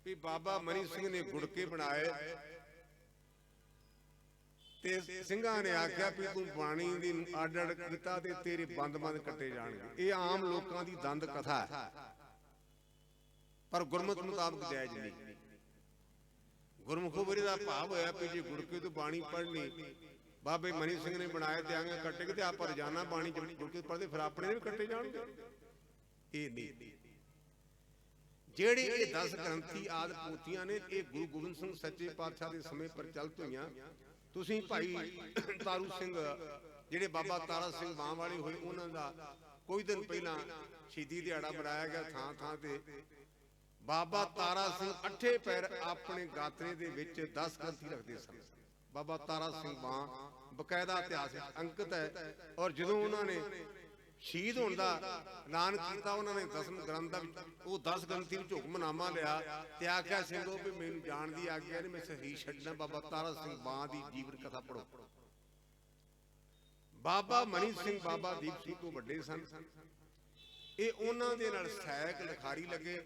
ਵੀ ਬਾਬਾ ਮਨੀ ਸਿੰਘ ਨੇ ਗੁੜਕੇ ਬਣਾਏ ਤੇ ਸਿੰਘਾਂ ਨੇ ਆਖਿਆ ਵੀ ਤੂੰ ਬਾਣੀ ਦੀ ਅੱਡ ਅੱਡ ਕੀਤਾ ਤੇ ਤੇਰੇ ਬੰਦ ਕੱਟੇ ਜਾਣਗੇ। ਇਹ ਆਮ ਲੋਕਾਂ ਦੀ ਦੰਦ ਕਥਾ ਹੈ, ਪਰ ਗੁਰਮਤਿ ਮੁਤਾਬਕ ਜਾਇਜ਼ ਨਹੀਂ। ਗੁਰਮੁਖੋ ਬਰੀ ਦਾ ਭਾਵ ਹੋਇਆ ਵੀ ਜੇ ਗੁੜਕੇ ਤੋਂ ਬਾਣੀ ਪੜ੍ਹਨੀ ਬਾਬੇ ਮਨੀ ਸਿੰਘ ਨੇ ਬਣਾਏ ਤੇ ਆਂਗੇ ਕੱਟੇ ਤੇ ਆਪਾਂ ਰੋਜ਼ਾਨਾ ਬਾਣੀ ਗੁੜਕੇ ਪੜ੍ਹਦੇ, ਫਿਰ ਆਪਣੇ ਵੀ ਕੱਟੇ ਜਾਣਗੇ। ਇਹ ਨਹੀਂ। ਜਿਹੜੀ ਇਹ 10 ਗ੍ਰੰਥੀ ਆਦਿ ਪੋਥੀਆਂ ਨੇ, ਇਹ ਗੁਰੂ ਗੋਬਿੰਦ ਸਿੰਘ ਸੱਚੇ ਪਾਤਸ਼ਾਹ ਦੇ ਸਮੇਂ ਪ੍ਰਚਲਿਤ ਹੋਈਆਂ। ਤੁਸੀਂ ਭਾਈ ਤਾਰੂ ਸਿੰਘ, ਜਿਹੜੇ ਬਾਬਾ ਤਾਰਾ ਸਿੰਘ ਬਾਹ ਵਾਲੇ ਹੋਏ, ਉਹਨਾਂ ਦਾ ਕੋਈ ਦਿਨ ਪਹਿਲਾਂ ਸ਼ਹੀਦੀ ਦਿਹਾੜਾ ਮਨਾਇਆ ਗਿਆ। ਥਾਂ ਥਾਂ ਤੇ ਬਾਬਾ ਤਾਰਾ ਸਿੰਘ 8 ਪੈਰ ਆਪਣੇ ਗਾਤਰੇ ਦੇ ਵਿੱਚ 10 ਗ੍ਰੰਥੀ ਰੱਖਦੇ ਸਨ। ਬਾਬਾ ਤਾਰਾ ਸਿੰਘ ਬਾਹ ਬਕਾਇਦਾ ਇਤਿਹਾਸ ਵਿੱਚ ਅੰਕਿਤ ਹੈ। ਔਰ ਜਦੋਂ ਉਹਨਾਂ ਨੇ ਸ਼ਹੀਦ ਹੋਣ ਦਾ ਐਲਾਨ ਕੀਤਾ, ਉਹਨਾਂ ਨੇ 10 ਗ੍ਰੰਥ ਦਾ ਉਹ 10 ਗ੍ਰੰਥੀ ਵਿੱਚ ਹੁਕਮਨਾਮਾ ਲਿਆ ਤੇ ਆਖਿਆ ਸਿੰਘੋ ਵੀ ਮੈਨੂੰ ਜਾਣ ਦੀ ਆਗਿਆ ਨਹੀਂ, ਮੈਂ ਸਹੀ ਛੱਡਣਾ। ਬਾਬਾ ਤਾਰਾ ਸਿੰਘ ਬਾਹ ਦੀ ਜੀਵਨ ਕਥਾ ਪੜੋ। ਬਾਬਾ ਮਨੀ ਸਿੰਘ ਬਾਬਾ ਦੀਪ ਸਿੰਘ ਤੋਂ ਵੱਡੇ ਸਨ। ਇਹ ਉਹਨਾਂ ਦੇ ਨਾਲ ਸਹਾਇਕ ਲਿਖਾਰੀ ਲੱਗੇ,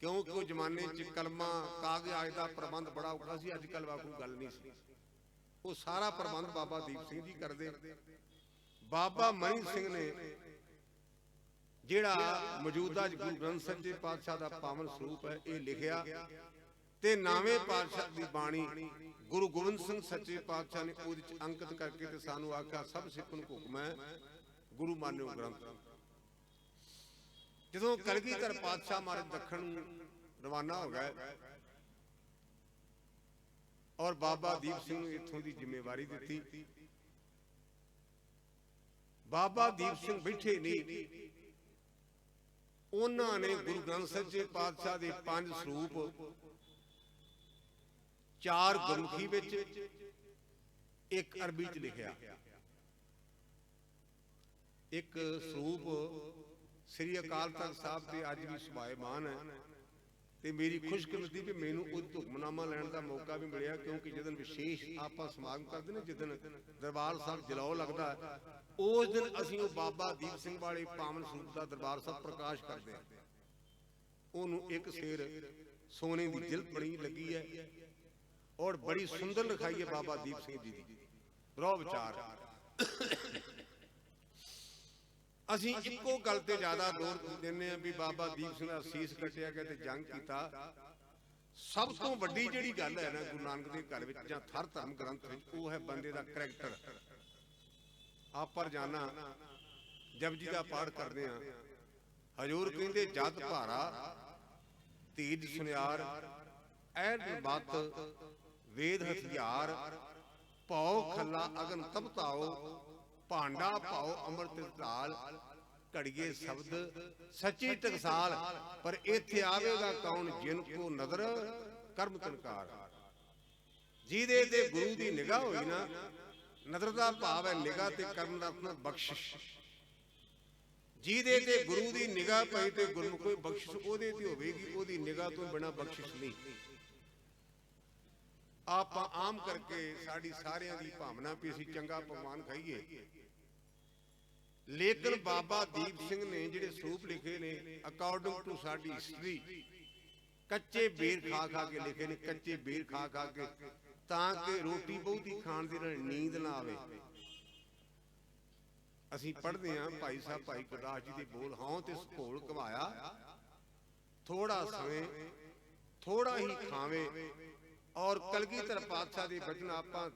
ਕਿਉਂਕਿ ਉਹ ਜ਼ਮਾਨੇ 'ਚ ਕਲਮਾਂ ਕਾਗਜ਼ ਦਾ ਪ੍ਰਬੰਧ ਬੜਾ ਔਖਾ ਸੀ। ਅੱਜ ਕੱਲ੍ਹ ਕੋਈ ਗੱਲ ਨਹੀਂ ਸੀ। ਉਹ ਸਾਰਾ ਪ੍ਰਬੰਧ ਬਾਬਾ ਦੀਪ ਸਿੰਘ ਜੀ ਕਰਦੇ। ਬਾਬਾ ਮਨੀ ਸਿੰਘ ਨੇ ਜਿਹੜਾ ਮੌਜੂਦਾ ਗੁਰੂ ਗ੍ਰੰਥ ਸਾਹਿਬ ਜੀ ਪਾਤਸ਼ਾਹ ਦਾ ਪਾਵਨ ਸਰੂਪ ਹੈ, ਇਹ ਲਿਖਿਆ ਤੇ 9ਵੇਂ ਪਾਤਸ਼ਾਹ ਦੀ ਬਾਣੀ ਗੁਰੂ ਗੋਬਿੰਦ ਸਿੰਘ ਸੱਚੇ ਪਾਤਸ਼ਾਹ ਨੇ ਉਹਦੇ ਚ ਅੰਕਿਤ ਕਰਕੇ ਤੇ ਸਾਨੂੰ ਆਖਿਆ ਸਭ ਸਿੱਖਾਂ ਨੂੰ ਹੁਕਮ ਹੈ ਗੁਰੂ ਮਾਨਿਓ ਗ੍ਰੰਥ। ਜਦੋਂ ਕਲਗੀਧਰ ਪਾਤਸ਼ਾਹ ਮਹਾਰਾਜ ਦੱਖਣ ਨੂੰ ਰਵਾਨਾ ਹੋ ਗਏ ਔਰ ਬਾਬਾ ਦੀਪ ਸਿੰਘ ਨੂੰ ਇੱਥੋਂ ਦੀ ਜ਼ਿੰਮੇਵਾਰੀ ਦਿੱਤੀ। ਬਾਬਾ ਦੀਪ ਸਿੰਘ ਬੈਠੇ ਨਹੀਂ, ਉਹਨਾਂ ਨੇ ਗੁਰੂ ਗ੍ਰੰਥ ਸਾਹਿਬ ਜੀ ਪਾਤਸ਼ਾਹ ਦੇ 5 ਸਰੂਪ, 4 ਗੁਰਮੁਖੀ ਵਿੱਚ, 1 ਅਰਬੀ ਚ ਲਿਖਿਆ। ਇੱਕ ਸਰੂਪ ਸ੍ਰੀ ਅਕਾਲ ਤਖਤ ਸਾਹਿਬ ਦੇ ਅੱਜ ਵੀ ਸੁਭਾਏਮਾਨ ਹੈ ਤੇ ਮੇਰੀ ਖੁਸ਼ਕਿਸਮਤੀ ਵੀ ਮੈਨੂੰ ਉਹ ਹੁਕਮਨਾਮਾ ਲੈਣ ਦਾ ਮੌਕਾ ਵੀ ਮਿਲਿਆ, ਕਿਉਂਕਿ ਜਦੋਂ ਵਿਸ਼ੇਸ਼ ਆਪਾਂ ਸਮਾਗਮ ਕਰਦੇ ਨੇ, ਜਦੋਂ ਦਰਬਾਰ ਸਾਹਿਬ ਜਲਾਓ ਲੱਗਦਾ, ਉਸ ਦਿਨ ਅਸੀਂ ਉਹ ਬਾਬਾ ਦੀਪ ਸਿੰਘ ਵਾਲੇ ਪਾਵਨ ਸਰੂਪ ਦਾ ਦਰਬਾਰ ਸਾਹਿਬ ਪ੍ਰਕਾਸ਼ ਕਰਦੇ ਹਾਂ। ਉਹਨੂੰ ਇੱਕ ਸਿਰ ਸੋਨੇ ਦੀ ਜਿਲਦ ਬਣੀ ਲੱਗੀ ਹੈ ਔਰ ਬੜੀ ਸੁੰਦਰ ਲਿਖਾਈ ਹੈ ਬਾਬਾ ਦੀਪ ਸਿੰਘ ਜੀ ਦੀ। ਰੋ ਵਿਚਾਰ ਅਸੀਂ ਇੱਕੋ ਗੱਲ ਤੇ ਜ਼ਿਆਦਾ ਜ਼ੋਰ ਦਿੰਦੇ ਹਾਂ ਵੀ ਬਾਬਾ ਦੀਪ ਸਿੰਘ ਦਾ ਸੀਸ ਕੱਟਿਆ ਗਿਆ ਤੇ ਜੰਗ ਕੀਤਾ। ਸਭ ਤੋਂ ਵੱਡੀ ਜਿਹੜੀ ਗੱਲ ਹੈ ਨਾ ਗੁਰੂ ਨਾਨਕ ਦੇ ਘਰ ਵਿੱਚ ਜਾਂ ਹਰ ਧਰਮ ਗ੍ਰੰਥ ਵਿੱਚ, ਉਹ ਹੈ ਬੰਦੇ ਦਾ ਕਰੈਕਟਰ। ਆਪ ਰੋਜ਼ਾਨਾ ਜਪਜੀ ਦਾ ਪਾਠ ਕਰਦੇ ਹਾਂ। ਹਜ਼ੂਰ ਕਹਿੰਦੇ ਜਦ ਭਾਰਾ ਤੀਜ ਸੁਨਿਆਰ ਐਨ ਬਾਤ ਵੇਦ ਹਥਿਆਰ ਭਉ ਖੱਲਾ ਅਗਨ ਤਪਤਾਓ ਭਾਂਡਾ ਭਾਉ ਅੰਮ੍ਰਿਤ ਢਾਲ ਘੜੀਏ ਸ਼ਬਦ ਸੱਚੀ ਟਕਸਾਲ ਪਰ ਇੱਥੇ ਆਵੇਗਾ ਕੌਣ ਜਿਨ ਕੋ ਨਦਰ ਕਰਮ ਤਨਕਾਰ। ਜਿਹਦੇ ਤੇ ਗੁਰੂ ਦੀ ਨਿਗਾਹ ਹੋਈ ਨਾ, ਨਦਰ ਦਾ ਭਾਵ ਹੈ ਨਿਗਾਹ ਤੇ ਕਰਮ ਦਾ ਆਪਣਾ ਬਖਸ਼ਿਸ਼। ਜਿਹਦੇ ਤੇ ਗੁਰੂ ਦੀ ਨਿਗਾਹ ਪਈ ਤੇ ਗੁਰਮੁਖ ਕੋਈ ਬਖਸ਼ਿਸ਼ ਉਹਦੇ ਤੇ ਹੋਵੇਗੀ, ਉਹਦੀ ਨਿਗਾਹ ਤੋਂ ਬਿਨਾਂ ਬਖਸ਼ਿਸ਼ ਨਹੀਂ। ਆਪਾਂ ਆਮ ਕਰਕੇ ਸਾਡੀ ਸਾਰਿਆਂ ਦੀ ਭਾਵਨਾ ਵੀ ਅਸੀਂ ਚੰਗਾ ਪਕਵਾਨ ਖਾਈਏ, ਲੇਕਿਨ ਬਾਬਾ ਦੀਪ ਸਿੰਘ ਨੇ ਜਿਹੜੇ ਸਰੂਪ ਲਿਖੇ ਨੇ ਅਕੋਰਡਿੰਗ ਟੂ ਸਾਡੀ ਹਿਸਟਰੀ, ਕੱਚੇ ਬੇਰ ਖਾ ਖਾ ਕੇ ਲਿਖੇ ਨੇ, ਕੱਚੇ ਬੇਰ ਖਾ ਖਾ ਕੇ, ਤਾਂ ਕਿ ਰੋਟੀ ਬਹੁਤੀ ਖਾਣ ਦੀ ਨਾਲ ਨੀਂਦ ਨਾ ਆਵੇ। ਅਸੀਂ ਪੜ੍ਹਦੇ ਹਾਂ ਭਾਈ ਸਾਹਿਬ ਭਾਈ ਗੁਰਦਾਸ ਜੀ ਦੇ ਬੋਲ, ਹਾਂ ਤੇ ਘੋਲ ਘਵਾਇਆ ਥੋੜਾ ਸਵੇਂ ਥੋੜਾ ਹੀ ਖਾਵੇ। ਔਰ ਕਲਗੀਧਰ ਪਾਤਸ਼ਾਹ ਦੇ ਬਚਨ ਆਪਾਂ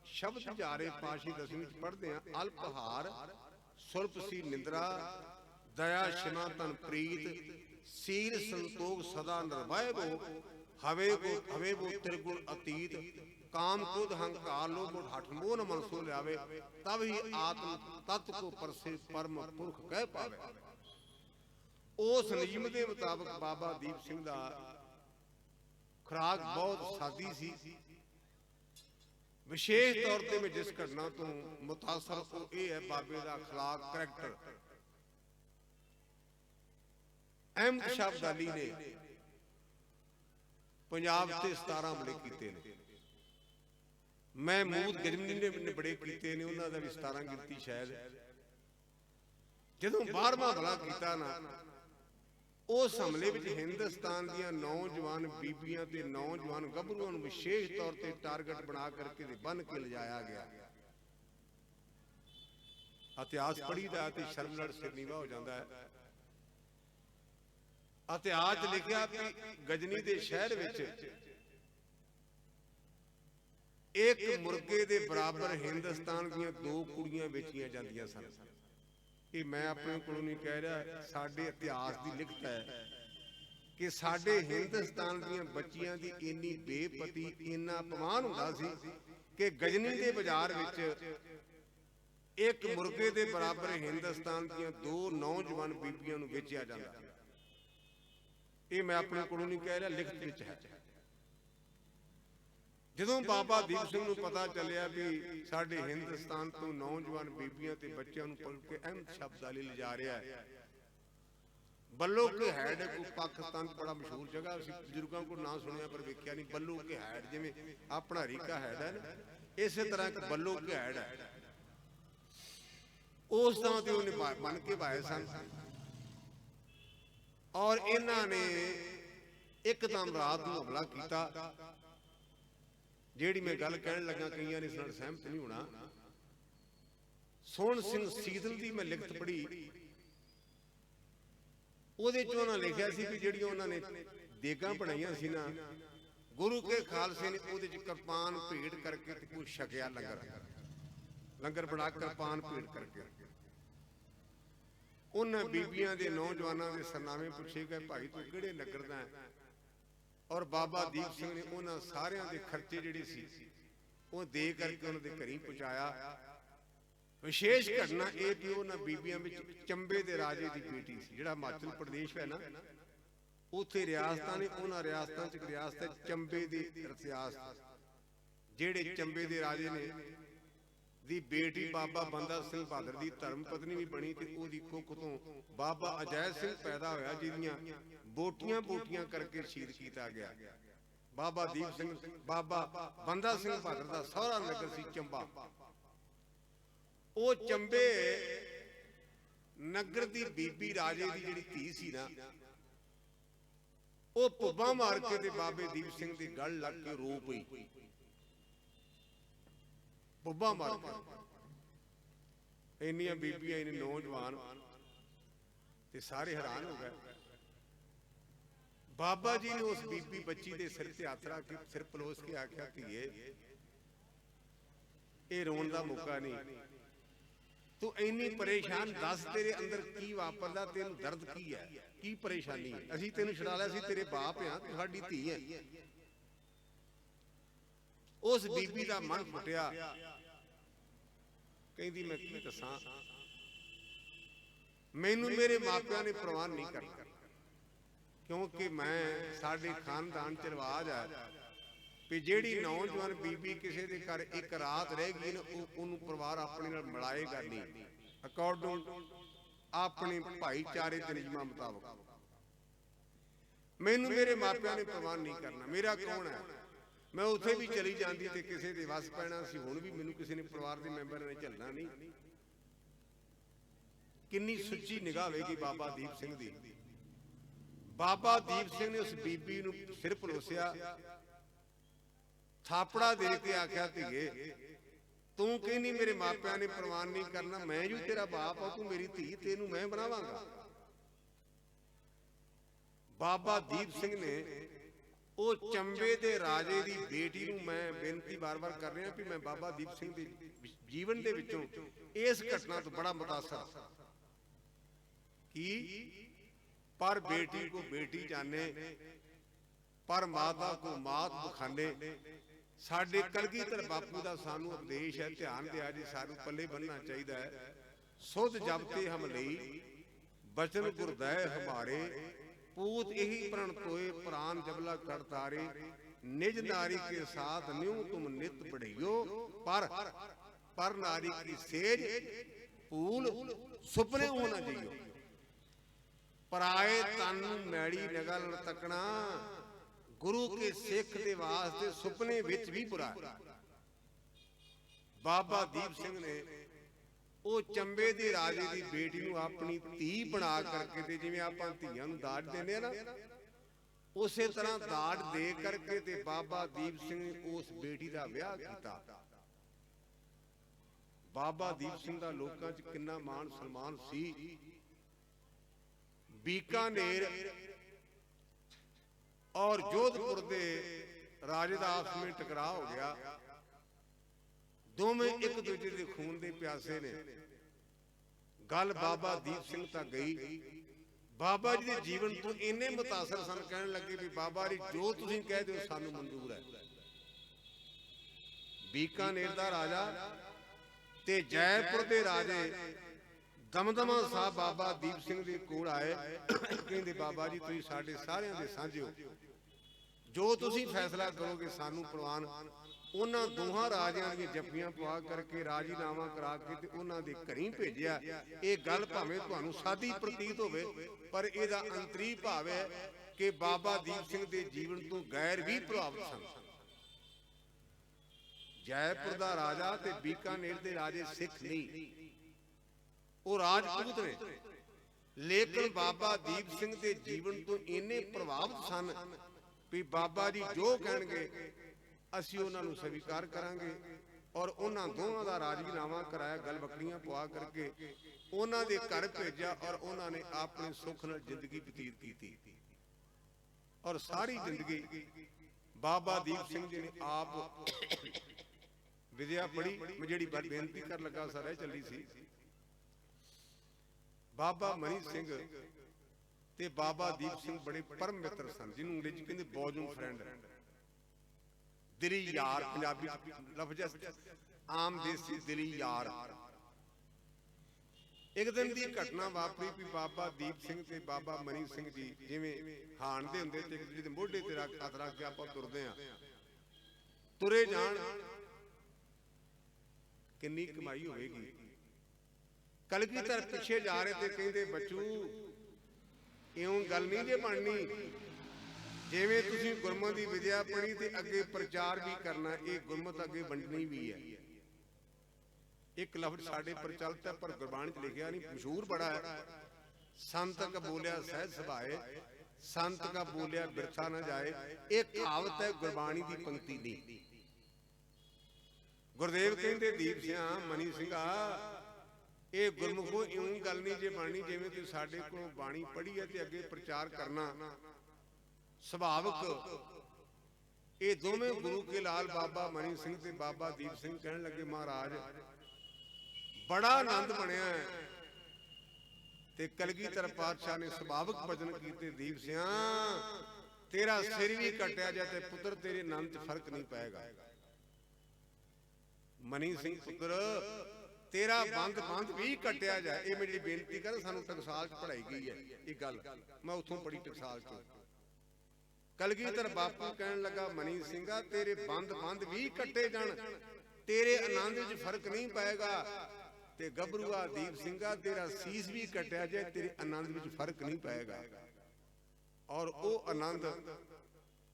ਸ਼ਬਦ ਜਾਰੇ ਪਾਸ਼ੀ 10ਵੀਂ ਵਿੱਚ ਪੜ੍ਹਦੇ ਹਾਂ। ਅਲਪਹਾਰ ਸੁਲਪ ਸੀ ਨਿੰਦਰਾ ਦਇਆ ਸ਼ਿਮਾ ਤਨ ਪ੍ਰੀਤ ਸੀਰ ਸੰਤੋਖ ਸਦਾ ਨਿਰਭੈ ਹਵੇ ਵੋ ਤਿਰਗੁਣ ਅਤੀਤ ਕਾਮ ਕ੍ਰੋਧ ਹੰਕਾਰ ਲੋਭ ਹਠ ਮੋਹ ਨ ਮਨ ਸੋ ਲਿਆਵੇ ਤਬ ਹੀ ਆਤਮ ਤਤ ਕੋ ਪਰਸੇ ਪਰਮ ਪੁਰਖ ਕਹਿ ਪਾਵੇ। ਉਸ ਨਿਯਮ ਦੇ ਮੁਤਾਬਕ ਬਾਬਾ ਦੀਪ ਸਿੰਘ ਦਾ ਖੁਰਾਕ ਬਹੁਤ ਸਾਦੀ ਸੀ। विशेष तौर पर मैं जिस घटना तो मुतासर वो ये है बाबे का अखलाक करैक्टर। अहमद शाह अब्दाली ने पंजाब से 17 हमले किए ने, महमूद गजनवी ने बड़े किए ने, उन्होंने भी 17 गिनती शायद। जदों 12वां हमला किया ना, उस हमले में हिंदुस्तान दियां नौजवान बीबियां ते नौजवान गभरूआं नूं विशेष तौर पर टारगेट बना करके बन के लिजाया गया। इतिहास पढ़ीदा ते शर्मलड़ सिर नीवा हो जाता है। इतिहास लिखिया कि गजनी के शहर विच एक मुर्गे के बराबर हिंदुस्तान दियां 2 कुड़ियां बेचियां जांदियां सन। ये मैं अपने कोलों नहीं कह रहा, साडे इतिहास की लिखत है कि साडे हिंदुस्तान दियां बच्चियां दी इन्नी बेपती इन्ना अपमान हुंदा सी कि गजनी के बाजार विच एक मुर्गे के बराबर हिंदुस्तान दियां 2 नौजवान बीबियां नूं बेचिया जांदा। ये मैं अपने कोलों नहीं कह रहा, लिखत विच है। जदों बाबा दीप सिंह नूं पता चलिया भी साडे हिंदुस्तान तो नौजवान बीबियां ते बच्चों नूं पकड़ के अहमद शाह अब्दाली ले जा रहा है। बल्लो के हैड को पाकिस्तान बड़ा मशहूर जगह, असीं बजुर्गों को ना सुनिया पर वेख्या नहीं। बल्लो के हैड जिवें अपना हरीका हैड है ना, इस तरह एक बल्लो के हैड है। उस तरह से उन्हें बन के पाए सन और इन्हां ने एकदम रात नूं हमला किया। ਜਿਹੜੀ मैं गल कहन लगा कई ने इस नाल सहमत नहीं होना। सोहन सिंह सीदल की मैं लिखत पढ़ी, ਉਹਦੇ ਚ ਉਹਨਾਂ ਲਿਖਿਆ ਸੀ ਵੀ ਜਿਹੜੀਆਂ ਉਹਨਾਂ ਨੇ ਦੇਗਾਂ ਬਣਾਈਆਂ ਸੀ ਨਾ, ਗੁਰੂ ਕੇ ਖਾਲਸੇ ਨੇ ਉਹਦੇ ਚ ਕਿਰਪਾਨ ਭੇਟ ਕਰਕੇ ਤੇ ਕੋਈ ਛਕਿਆ ਲੰਗਰ ਬਣਾ ਕੇ ਕਿਰਪਾਨ ਭੇਟ ਕਰਕੇ। ਉਹਨਾਂ ਬੀਬੀਆਂ ਦੇ ਨੌਜਵਾਨਾਂ ਦੇ ਸਰਨਾਮੇ ਪੁੱਛੇ ਗਏ, ਭਾਈ ਤੂੰ ਕਿਹੜੇ ਨਗਰ ਦਾ ਹੈ? और बाबा दीप सिंह ने उन्होंने सारे के खर्चे जिहड़े सी वो दे करके उन्होंने घरी पहुँचाया। विशेष घटना यह कि उन्होंने बीबियां में चंबे के राजे की बेटी सी, जिहड़ा हिमाचल प्रदेश है ना, उत्थे रियासतां ने, उन्होंने रियासतां च रियासत चंबे की इतिहास, जिहड़े चंबे के राजे ने दी बेटी बाबा बंदा सिंह बहादुर की धर्म पत्नी भी बनी, तो उसकी कुख तो बाबा अजय सिंह पैदा होया, जिहदियां बोटियां बोटियां करके शहीद किया गया। बाबा दीप सिंह बाबा बंदा सिंह बहादुर का सहरा नगर सी चंबा। वो चंबे नगर की बीबी राजे की जिहड़ी धी सी ना, वो भुब्बा मार के ते बाबे दीप सिंह की गल लग के रो पई। भुब्बा मार के इन्नियां बीबियां इन्ने नौजवान ते सारे हैरान हो गए। बाबा जी ने उस बीबी बच्ची के सिर से हथ रख के सिर पलोस के आख्या धीए ये रोन का मौका नहीं, तू इन्नी परेशान, दस तेरे अंदर की वापरदा, तेन दर्द की है, की परेशानी है? असीं तेन छुड़ा लिया, असीं तेरे बाप हाँ, तू साडी धी है। उस बीबी का मन फुटिया, कहती मैं की दसां, मैनू मेरे मापिया ने प्रवान नहीं करना, क्योंकि मैं साडे खानदान च रिवाज है भी जिहड़ी नौजवान बीबी किसी के घर एक रात रहेगी ना, उन्होंने परिवार अपने नाल मिलाएगा नहीं, अकॉर्डिंग अपने भाईचारे के नियमां मुताबक। मैनू मेरे मापिया ने प्रवान नहीं करना, मेरा कौन है? मैं उत्थे भी चली जाती तो किसी के वस पैना सी, हुण भी मैनू किसी ने परिवार के मैंबर ने झलना नहीं। किन्नी सुच्ची निगाह होगी बाबा दीप सिंह दी। बाबा दीप सिंह ने उस बीबी नूं सिर पलोसिया, थापड़ा दे के आख्या धीए तू कहनी मेरे मापिया ने प्रवान नहीं करना, मैं जो तेरा बाप आ, तू मेरी धी, तेनू मैं बनावांगा। बाबा दीप सिंह ने वो चंबे दे राजे दी बेटी नूं, मैं बेनती बार बार कर रहा भी मैं बाबा दीप सिंह दे जीवन दे विचों इस घटना तो बड़ा मुतासर कि पर बेटी को बेटी जाने, पर माता को मात बखाने। साडे कलगीधर बापू का सानू उपदेश है, ध्यान दिया जी, सानू पल्ले बनना चाहिए है। सुध जपते हम लई बचन गुरदै हमारे, पूत यही प्रण तोए प्राण जबला कर तारे। निज नारी के साथ न्यू तुम नित बढ़ियो, पर नारी की सेज भूल सुपने हो ना जियो। पराए तन मैड़ी नगल तकना, गुरु के सिख दे वास्ते सुपने विच भी बुरा। बाबा दीप सिंह ने ਉਹ ਚੰਬੇ ਦੇ ਰਾਜੇ ਦੀ ਬੇਟੀ ਨੂੰ ਆਪਣੀ ਧੀ ਬਣਾ ਕਰਕੇ, ਤੇ ਜਿਵੇਂ ਆਪਾਂ ਧੀਆਂ ਨੂੰ ਦਾਜ ਦਿੰਦੇ ਆ ਨਾ, ਉਸੇ ਤਰ੍ਹਾਂ ਦਾਜ ਦੇ ਕਰਕੇ ਤੇ ਬਾਬਾ ਦੀਪ ਸਿੰਘ ਨੇ ਉਸ ਬੇਟੀ ਦਾ ਵਿਆਹ ਕੀਤਾ। ਬਾਬਾ ਦੀਪ ਸਿੰਘ ਦਾ ਲੋਕਾਂ 'ਚ ਕਿੰਨਾ ਮਾਣ ਸਨਮਾਨ ਸੀ। ਬੀਕਾਨੇਰ ਔਰ ਜੋਧਪੁਰ ਦੇ ਰਾਜੇ ਦਾ ਆਪਸ ਵਿੱਚ ਟਕਰਾਅ ਹੋ ਗਿਆ। ਦੋਵੇਂ ਇੱਕ ਦੂਜੇ ਦੇ ਖੂਨ ਦੇ ਪਿਆਸੇ ਨੇ। ਗੱਲ ਬਾਬਾ ਦੀਪ ਸਿੰਘ ਤੱਕ ਗਈ। ਬਾਬਾ ਜੀ ਦੇ ਜੀਵਨ ਤੋਂ ਇੰਨੇ ਮੁਤਾਸਰ ਸਨ, ਕਹਿਣ ਲੱਗੇ ਵੀ ਬਾਬਾ ਜੀ ਜੋ ਤੁਸੀਂ ਕਹਿ ਦਿਓ ਸਾਨੂੰ ਮਨਜ਼ੂਰ ਹੈ। ਬੀਕਾਨੇਰ ਦਾ ਰਾਜਾ ਤੇ ਜੈਪੁਰ ਦੇ ਰਾਜੇ ਦਮਦਮਾ ਸਾਹਿਬ ਬਾਬਾ ਦੀਪ ਸਿੰਘ ਦੇ ਕੋਲ ਆਏ। ਕਹਿੰਦੇ ਬਾਬਾ ਜੀ ਤੁਸੀਂ ਸਾਡੇ ਸਾਰਿਆਂ ਦੇ ਸਾਂਝੇ ਹੋ, ਜੋ ਤੁਸੀਂ ਫੈਸਲਾ ਕਰੋਗੇ ਸਾਨੂੰ ਪ੍ਰਵਾਨ। ਉਹਨਾਂ ਦੋਹਾਂ ਰਾਜਿਆਂ ਦੀਆਂ ਜੱਫੀਆਂ ਪਵਾ ਕਰਕੇ ਰਾਜੀਨਾਮਾ ਕਰਾ ਕੇ ਤੇ ਉਹਨਾਂ ਦੇ ਘਰੀਂ ਭੇਜਿਆ। ਇਹ ਗੱਲ ਭਾਵੇਂ ਤੁਹਾਨੂੰ ਸਾਦੀ ਪ੍ਰਤੀਤ ਹੋਵੇ, ਪਰ ਇਹਦਾ ਅੰਤਰੀ ਭਾਵ ਹੈ ਕਿ ਬਾਬਾ ਦੀਪ ਸਿੰਘ ਦੇ ਜੀਵਨ ਤੋਂ ਗੈਰ ਵੀ ਪ੍ਰਭਾਵਿਤ ਸਨ। ਜੈਪੁਰ ਦਾ ਰਾਜਾ ਤੇ ਬੀਕਾਨੇਰ ਦੇ ਰਾਜੇ ਸਿੱਖ ਨਹੀਂ, ਉਹ ਰਾਜਪੂਤ ਨੇ, ਲੇਕਿਨ ਬਾਬਾ ਦੀਪ ਸਿੰਘ ਦੇ ਜੀਵਨ ਤੋਂ ਇੰਨੇ ਪ੍ਰਭਾਵਿਤ ਸਨ ਵੀ ਬਾਬਾ ਜੀ ਜੋ ਕਹਿਣਗੇ ਅਸੀਂ ਉਹਨਾਂ ਨੂੰ ਸਵੀਕਾਰ ਕਰਾਂਗੇ। ਔਰ ਉਹਨਾਂ ਦੋਵਾਂ ਦਾ ਰਾਜੀਨਾਮਾ ਕਰਾਇਆ, ਗਲ ਬੱਕੜੀਆਂ ਪਵਾ ਕਰਕੇ ਉਹਨਾਂ ਦੇ ਘਰ ਭੇਜਿਆ ਔਰ ਉਹਨਾਂ ਨੇ ਆਪਣੇ ਸੁੱਖ ਨਾਲ ਜ਼ਿੰਦਗੀ ਬਤੀਤ ਕੀਤੀ। ਔਰ ਸਾਰੀ ਜ਼ਿੰਦਗੀ ਬਾਬਾ ਦੀਪ ਸਿੰਘ ਜੀ ਨੇ ਆਪ ਵਿਦਿਆ ਪੜ੍ਹੀ। ਮੈਂ ਜਿਹੜੀ ਬੇਨਤੀ ਕਰਨ ਲੱਗਾ ਸਾਰਾ ਚੱਲੀ ਸੀ, ਬਾਬਾ ਮਨੀ ਸਿੰਘ ਤੇ ਬਾਬਾ ਦੀਪ ਸਿੰਘ ਬੜੇ ਪਰਮ ਮਿੱਤਰ ਸਨ, ਜਿਹਨੂੰ ਅੰਗਰੇਜ਼ੀ ਕਹਿੰਦੇ ਬੋਜ਼ਮ ਫਰੈਂਡ, ਦਿਲੀ ਯਾਰ। ਪੰਜਾਬੀ ਲਫ਼ਜ਼ ਆਮ ਦੇਸੀ ਦਿਲੀ ਯਾਰ। ਇੱਕ ਦਿਨ ਦੀ ਘਟਨਾ ਵਾਪਰੀ ਵੀ ਬਾਬਾ ਦੀਪ ਸਿੰਘ ਤੇ ਬਾਬਾ ਮਨੀ ਸਿੰਘ ਜੀ ਜਿਵੇਂ ਹਾਣ ਦੇ ਹੁੰਦੇ ਤੇ ਇੱਕ ਦੂਜੇ ਦੇ ਮੋਢੇ ਤੇ ਹੱਥ ਰੱਖ ਕੇ ਆਪਾਂ ਤੁਰਦੇ ਆ। ਤੁਰੇ ਜਾਣ, ਕਿੰਨੀ ਕਮਾਈ ਹੋਵੇਗੀ। ਕਲਗੀਧਰ ਪਿੱਛੇ ਜਾ ਰਹੇ ਤੇ ਕਹਿੰਦੇ ਬੱਚੂ ਇਉਂ ਗੱਲ ਨਹੀਂ ਜੇ ਬਣਨੀ, ਜਿਵੇਂ ਤੁਸੀਂ ਗੁਰਮਤਿ ਦੀ ਵਿਦਿਆ ਪੜ੍ਹੀ ਤੇ ਅੱਗੇ ਪ੍ਰਚਾਰ ਵੀ ਕਰਨਾ, ਇਹ ਗੁਰਮਤਿ ਅੱਗੇ ਵੰਡਣੀ ਵੀ ਹੈ। ਇੱਕ ਲਫ਼ਜ਼ ਸਾਡੇ ਪ੍ਰਚਲਿਤ ਹੈ ਪਰ ਗੁਰਬਾਣੀ 'ਚ ਲਿਖਿਆ ਨਹੀਂ, ਮਸ਼ਹੂਰ ਬੜਾ ਹੈ। ਸੰਤ ਕਾ ਬੋਲਿਆ ਸਹਿਜ ਸੁਭਾਏ, ਸੰਤ ਕਾ ਬੋਲਿਆ ਬਿਰਥਾ ਨਾ ਜਾਏ। ਇਹ ਕਹਾਵਤ ਹੈ, ਗੁਰਬਾਣੀ ਦੀ ਪੰਕਤੀ ਨਹੀਂ। ਗੁਰਦੇਵ ਕਹਿੰਦੇ ਦੀਪ ਸਿਆ ਮਨੀ ਸਿੰਘਾ, ਇਹ ਗੁਰਮੁਖੋ ਇਉਂ ਗੱਲ ਨਹੀਂ ਜੇ ਬਣਨੀ ਜਿਵੇਂ ਤੁਸੀਂ ਸਾਡੇ ਕੋਲੋਂ ਬਾਣੀ ਪੜ੍ਹੀ ਹੈ ਤੇ ਅੱਗੇ ਪ੍ਰਚਾਰ ਕਰਨਾ ਸੁਭਾਵਿਕ। ਇਹ ਦੋਵੇਂ ਗੁਰੂ ਕੇ ਲਾਲ ਬਾਬਾ ਮਨੀ ਸਿੰਘ ਤੇ ਬਾਬਾ ਦੀਪ ਸਿੰਘ ਕਹਿਣ ਲੱਗੇ ਮਹਾਰਾਜ ਬੜਾ ਆਨੰਦ ਬਣਿਆ ਹੈ। ਤੇ ਕਲਗੀਧਰ ਪਾਤਸ਼ਾਹ ਨੇ ਸੁਭਾਵਿਕ ਭਜਨ ਕੀਤੇ, ਦੀਪ ਸਿਆ ਤੇਰਾ ਸਿਰ ਵੀ ਕੱਟਿਆ ਜਾਏ ਤੇ ਪੁੱਤਰ ਤੇਰੇ ਆਨੰਦ 'ਚ ਫਰਕ ਨਹੀਂ ਪਏਗਾ। ਮਨੀ ਸਿੰਘ ਪੁੱਤਰ ਤੇਰਾ ਬੰਦ ਵੀ ਕੱਟਿਆ ਜਾਏ। ਇਹ ਮੇਰੀ ਬੇਨਤੀ ਕਰ, ਸਾਨੂੰ ਟਕਸਾਲ 'ਚ ਪੜ੍ਹਾਈ ਗਈ ਹੈ ਇਹ ਗੱਲ, ਮੈਂ ਉੱਥੋਂ ਪੜ੍ਹੀ ਟਕਸਾਲ 'ਚ। ਕਲਗੀਧਰ ਬਾਪੂ ਕਹਿਣ ਲੱਗਾ ਮਨੀ ਸਿੰਘਾ ਤੇਰੇ ਬੰਦ ਵੀ ਕੱਟੇ ਜਾਣ, ਤੇਰੇ ਆਨੰਦ ਵਿੱਚ ਫਰਕ ਨਹੀਂ ਪਏਗਾ। ਤੇ ਗੱਭਰੂਆ ਦੀਪ ਸਿੰਘਾ ਤੇਰਾ ਸੀਸ ਵੀ ਕੱਟਿਆ ਜਾਏ, ਤੇਰੇ ਆਨੰਦ ਵਿੱਚ ਫਰਕ ਨਹੀਂ ਪਏਗਾ। ਔਰ ਉਹ ਆਨੰਦ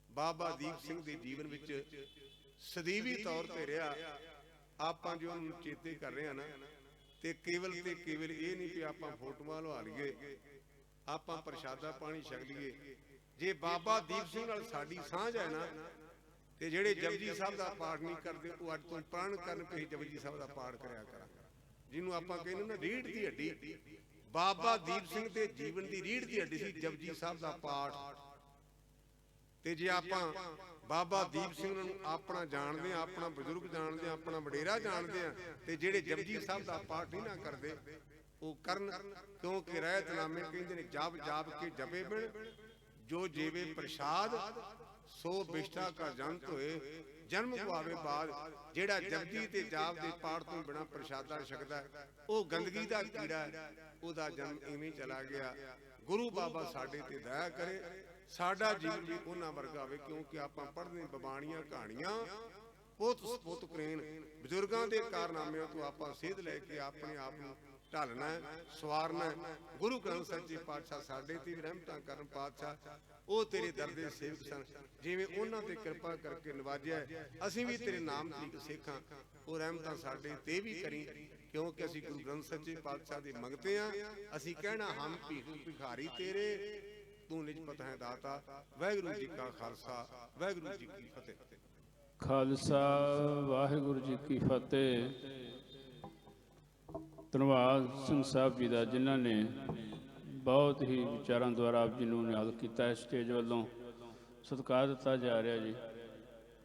ਬਾਬਾ ਦੀਪ ਸਿੰਘ ਦੇ ਜੀਵਨ ਵਿੱਚ ਸਦੀਵੀ ਤੌਰ ਤੇ ਰਿਹਾ। ਆਪਾਂ ਜੋ ਉਹਨੂੰ ਚੇਤੇ ਕਰ ਰਹੇ ਹਾਂ ਨਾ, ਤੇ ਕੇਵਲ ਇਹ ਨਹੀਂ ਕਿ ਆਪਾਂ ਫੋਟੋਆਂ ਲਵਾ ਲਈਏ, ਆਪਾਂ ਪ੍ਰਸ਼ਾਦਾ ਪਾਣੀ ਛਕ ਲਈਏ। ਜੇ ਬਾਬਾ ਦੀਪ ਸਿੰਘ ਨਾਲ ਸਾਡੀ ਸਾਂਝ ਹੈ ਨਾ, ਤੇ ਜਿਹੜੇ ਜਪਜੀ ਸਾਹਿਬ ਦਾ ਪਾਠ ਨਹੀਂ ਕਰਦੇ ਉਹ ਅੱਜ ਤੋਂ ਪ੍ਰਣ ਕਰਨ ਪਈ ਜਪਜੀ ਸਾਹਿਬ ਦਾ ਪਾਠ ਕਰਿਆ ਕਰਾਂਗੇ, ਜਿਹਨੂੰ ਆਪਾਂ ਕਹਿੰਦੇ ਨਾ ਰੀੜ ਦੀ ਹੱਡੀ। ਬਾਬਾ ਦੀਪ ਸਿੰਘ ਦੇ ਜੀਵਨ ਦੀ ਰੀੜ ਦੀ ਹੱਡੀ ਸੀ ਜਪਜੀ ਸਾਹਿਬ ਦਾ ਪਾਠ। ਤੇ ਜੇ ਆਪਾਂ ਬਾਬਾ ਦੀਪ ਸਿੰਘ ਨੂੰ ਆਪਣਾ ਜਾਣਦੇ ਆ, ਆਪਣਾ ਬਜ਼ੁਰਗ ਜਾਣਦੇ ਆ, ਆਪਣਾ ਵਡੇਰਾ ਜਾਣਦੇ ਆ, ਤੇ ਜਿਹੜੇ ਜਪਜੀ ਸਾਹਿਬ ਦਾ ਪਾਠ ਨਹੀਂ ਨਾ ਕਰਦੇ ਉਹ ਕਰਨ, ਕਿਉਂਕਿ ਰਹਿਤਨਾਮੇ ਕਹਿੰਦੇ ਨੇ ਜਪ ਕੇ ਜਪੇ ਬਿਨ ਜੋ ਜੀਵੇ ਪ੍ਰਸ਼ਾਦ ਸੋ ਬਿਸ਼ਟਾ ਕਾ ਜੰਤ ਹੋਏ ਜਨਮ ਗਵਾਵੇ ਬਾਦ। ਜਿਹੜਾ ਜਪਜੀ ਤੇ ਜਾਪ ਦੇ ਪਾਠ ਤੋਂ ਬਿਨਾ ਪ੍ਰਸ਼ਾਦਾ ਛਕਦਾ ਉਹ ਗੰਦਗੀ ਦਾ ਕੀੜਾ, ਉਹਦਾ ਜਨਮ ਇਵੇਂ ਚਲਾ ਗਿਆ। ਗੁਰੂ ਬਾਬਾ ਸਾਡੇ ਤੇ ਦਇਆ ਕਰੇ। ਸਾਡਾ ਜੀਵਨ ਵੀ ਉਹਨਾਂ ਵਰਗਾ ਹੋਵੇ, ਕਿਉਂਕਿ ਆਪਾਂ ਪੜ੍ਹਦੇ ਬਬਾਣੀਆਂ ਕਹਾਣੀਆਂ ਪੁੱਤ ਸਪੁੱਤ ਕਰੇਨ ਬਜ਼ੁਰਗਾਂ ਦੇ ਕਾਰਨਾਮਿਆਂ ਤੋਂ ਆਪਾਂ ਸੇਧ ਲੈ ਕੇ ਆਪਣੇ ਆਪ ਨੂੰ ਢਾਲਣਾ ਸਵਾਰਨਾ। ਗੁਰੂ ਗ੍ਰੰਥ ਸਾਹਿਬ ਜੀ ਪਾਤਸ਼ਾਹ ਸਾਡੇ ਤੇ ਵੀ ਰਹਿਮਤਾਂ ਕਰਨ ਪਾਤਸ਼ਾਹ, ਉਹ ਤੇਰੇ ਦਰ ਦੇ ਸੇਵਕ ਸਨ, ਜਿਵੇਂ ਉਹਨਾਂ ਤੇ ਕਿਰਪਾ ਕਰਕੇ ਨਵਾਜਿਆ ਅਸੀਂ ਵੀ ਤੇਰੇ ਨਾਮ ਤਰੀਕ ਸਿੱਖਾਂ, ਉਹ ਰਹਿਮਤਾਂ ਸਾਡੇ ਤੇ ਵੀ ਕਰੀ, ਕਿਉਂਕਿ ਅਸੀਂ ਗੁਰੂ ਗ੍ਰੰਥ ਸਾਹਿਬ ਜੀ ਪਾਤਸ਼ਾਹ ਦੇ ਮੰਗਤੇ ਆ। ਅਸੀਂ ਕਹਿਣਾ ਹਮ ਭਿਖਾਰੀ ਤੇਰੇ, ਤੂੰ ਨਿਜ ਪਤ ਹੈ ਦਾਤਾ। ਵਾਹਿਗੁਰੂ ਜੀ ਕਾ ਖਾਲਸਾ, ਵਾਹਿਗੁਰੂ ਜੀ ਕੀ ਫਤਿਹ। ਖਾਲਸਾ ਵਾਹਿਗੁਰੂ ਜੀ ਕੀ ਫਤਿਹ। ਧੰਨਵਾਦ ਸਿੰਘ ਸਾਹਿਬ ਜੀ ਦਾ, ਜਿਨ੍ਹਾਂ ਨੇ ਬਹੁਤ ਹੀ ਵਿਚਾਰਾਂ ਦੁਆਰਾ ਆਪ ਜੀ ਨੂੰ ਨਿਹਾਲ ਕੀਤਾ। ਸਟੇਜ ਵੱਲੋਂ ਸਤਿਕਾਰ ਦਿੱਤਾ ਜਾ ਰਿਹਾ ਜੀ।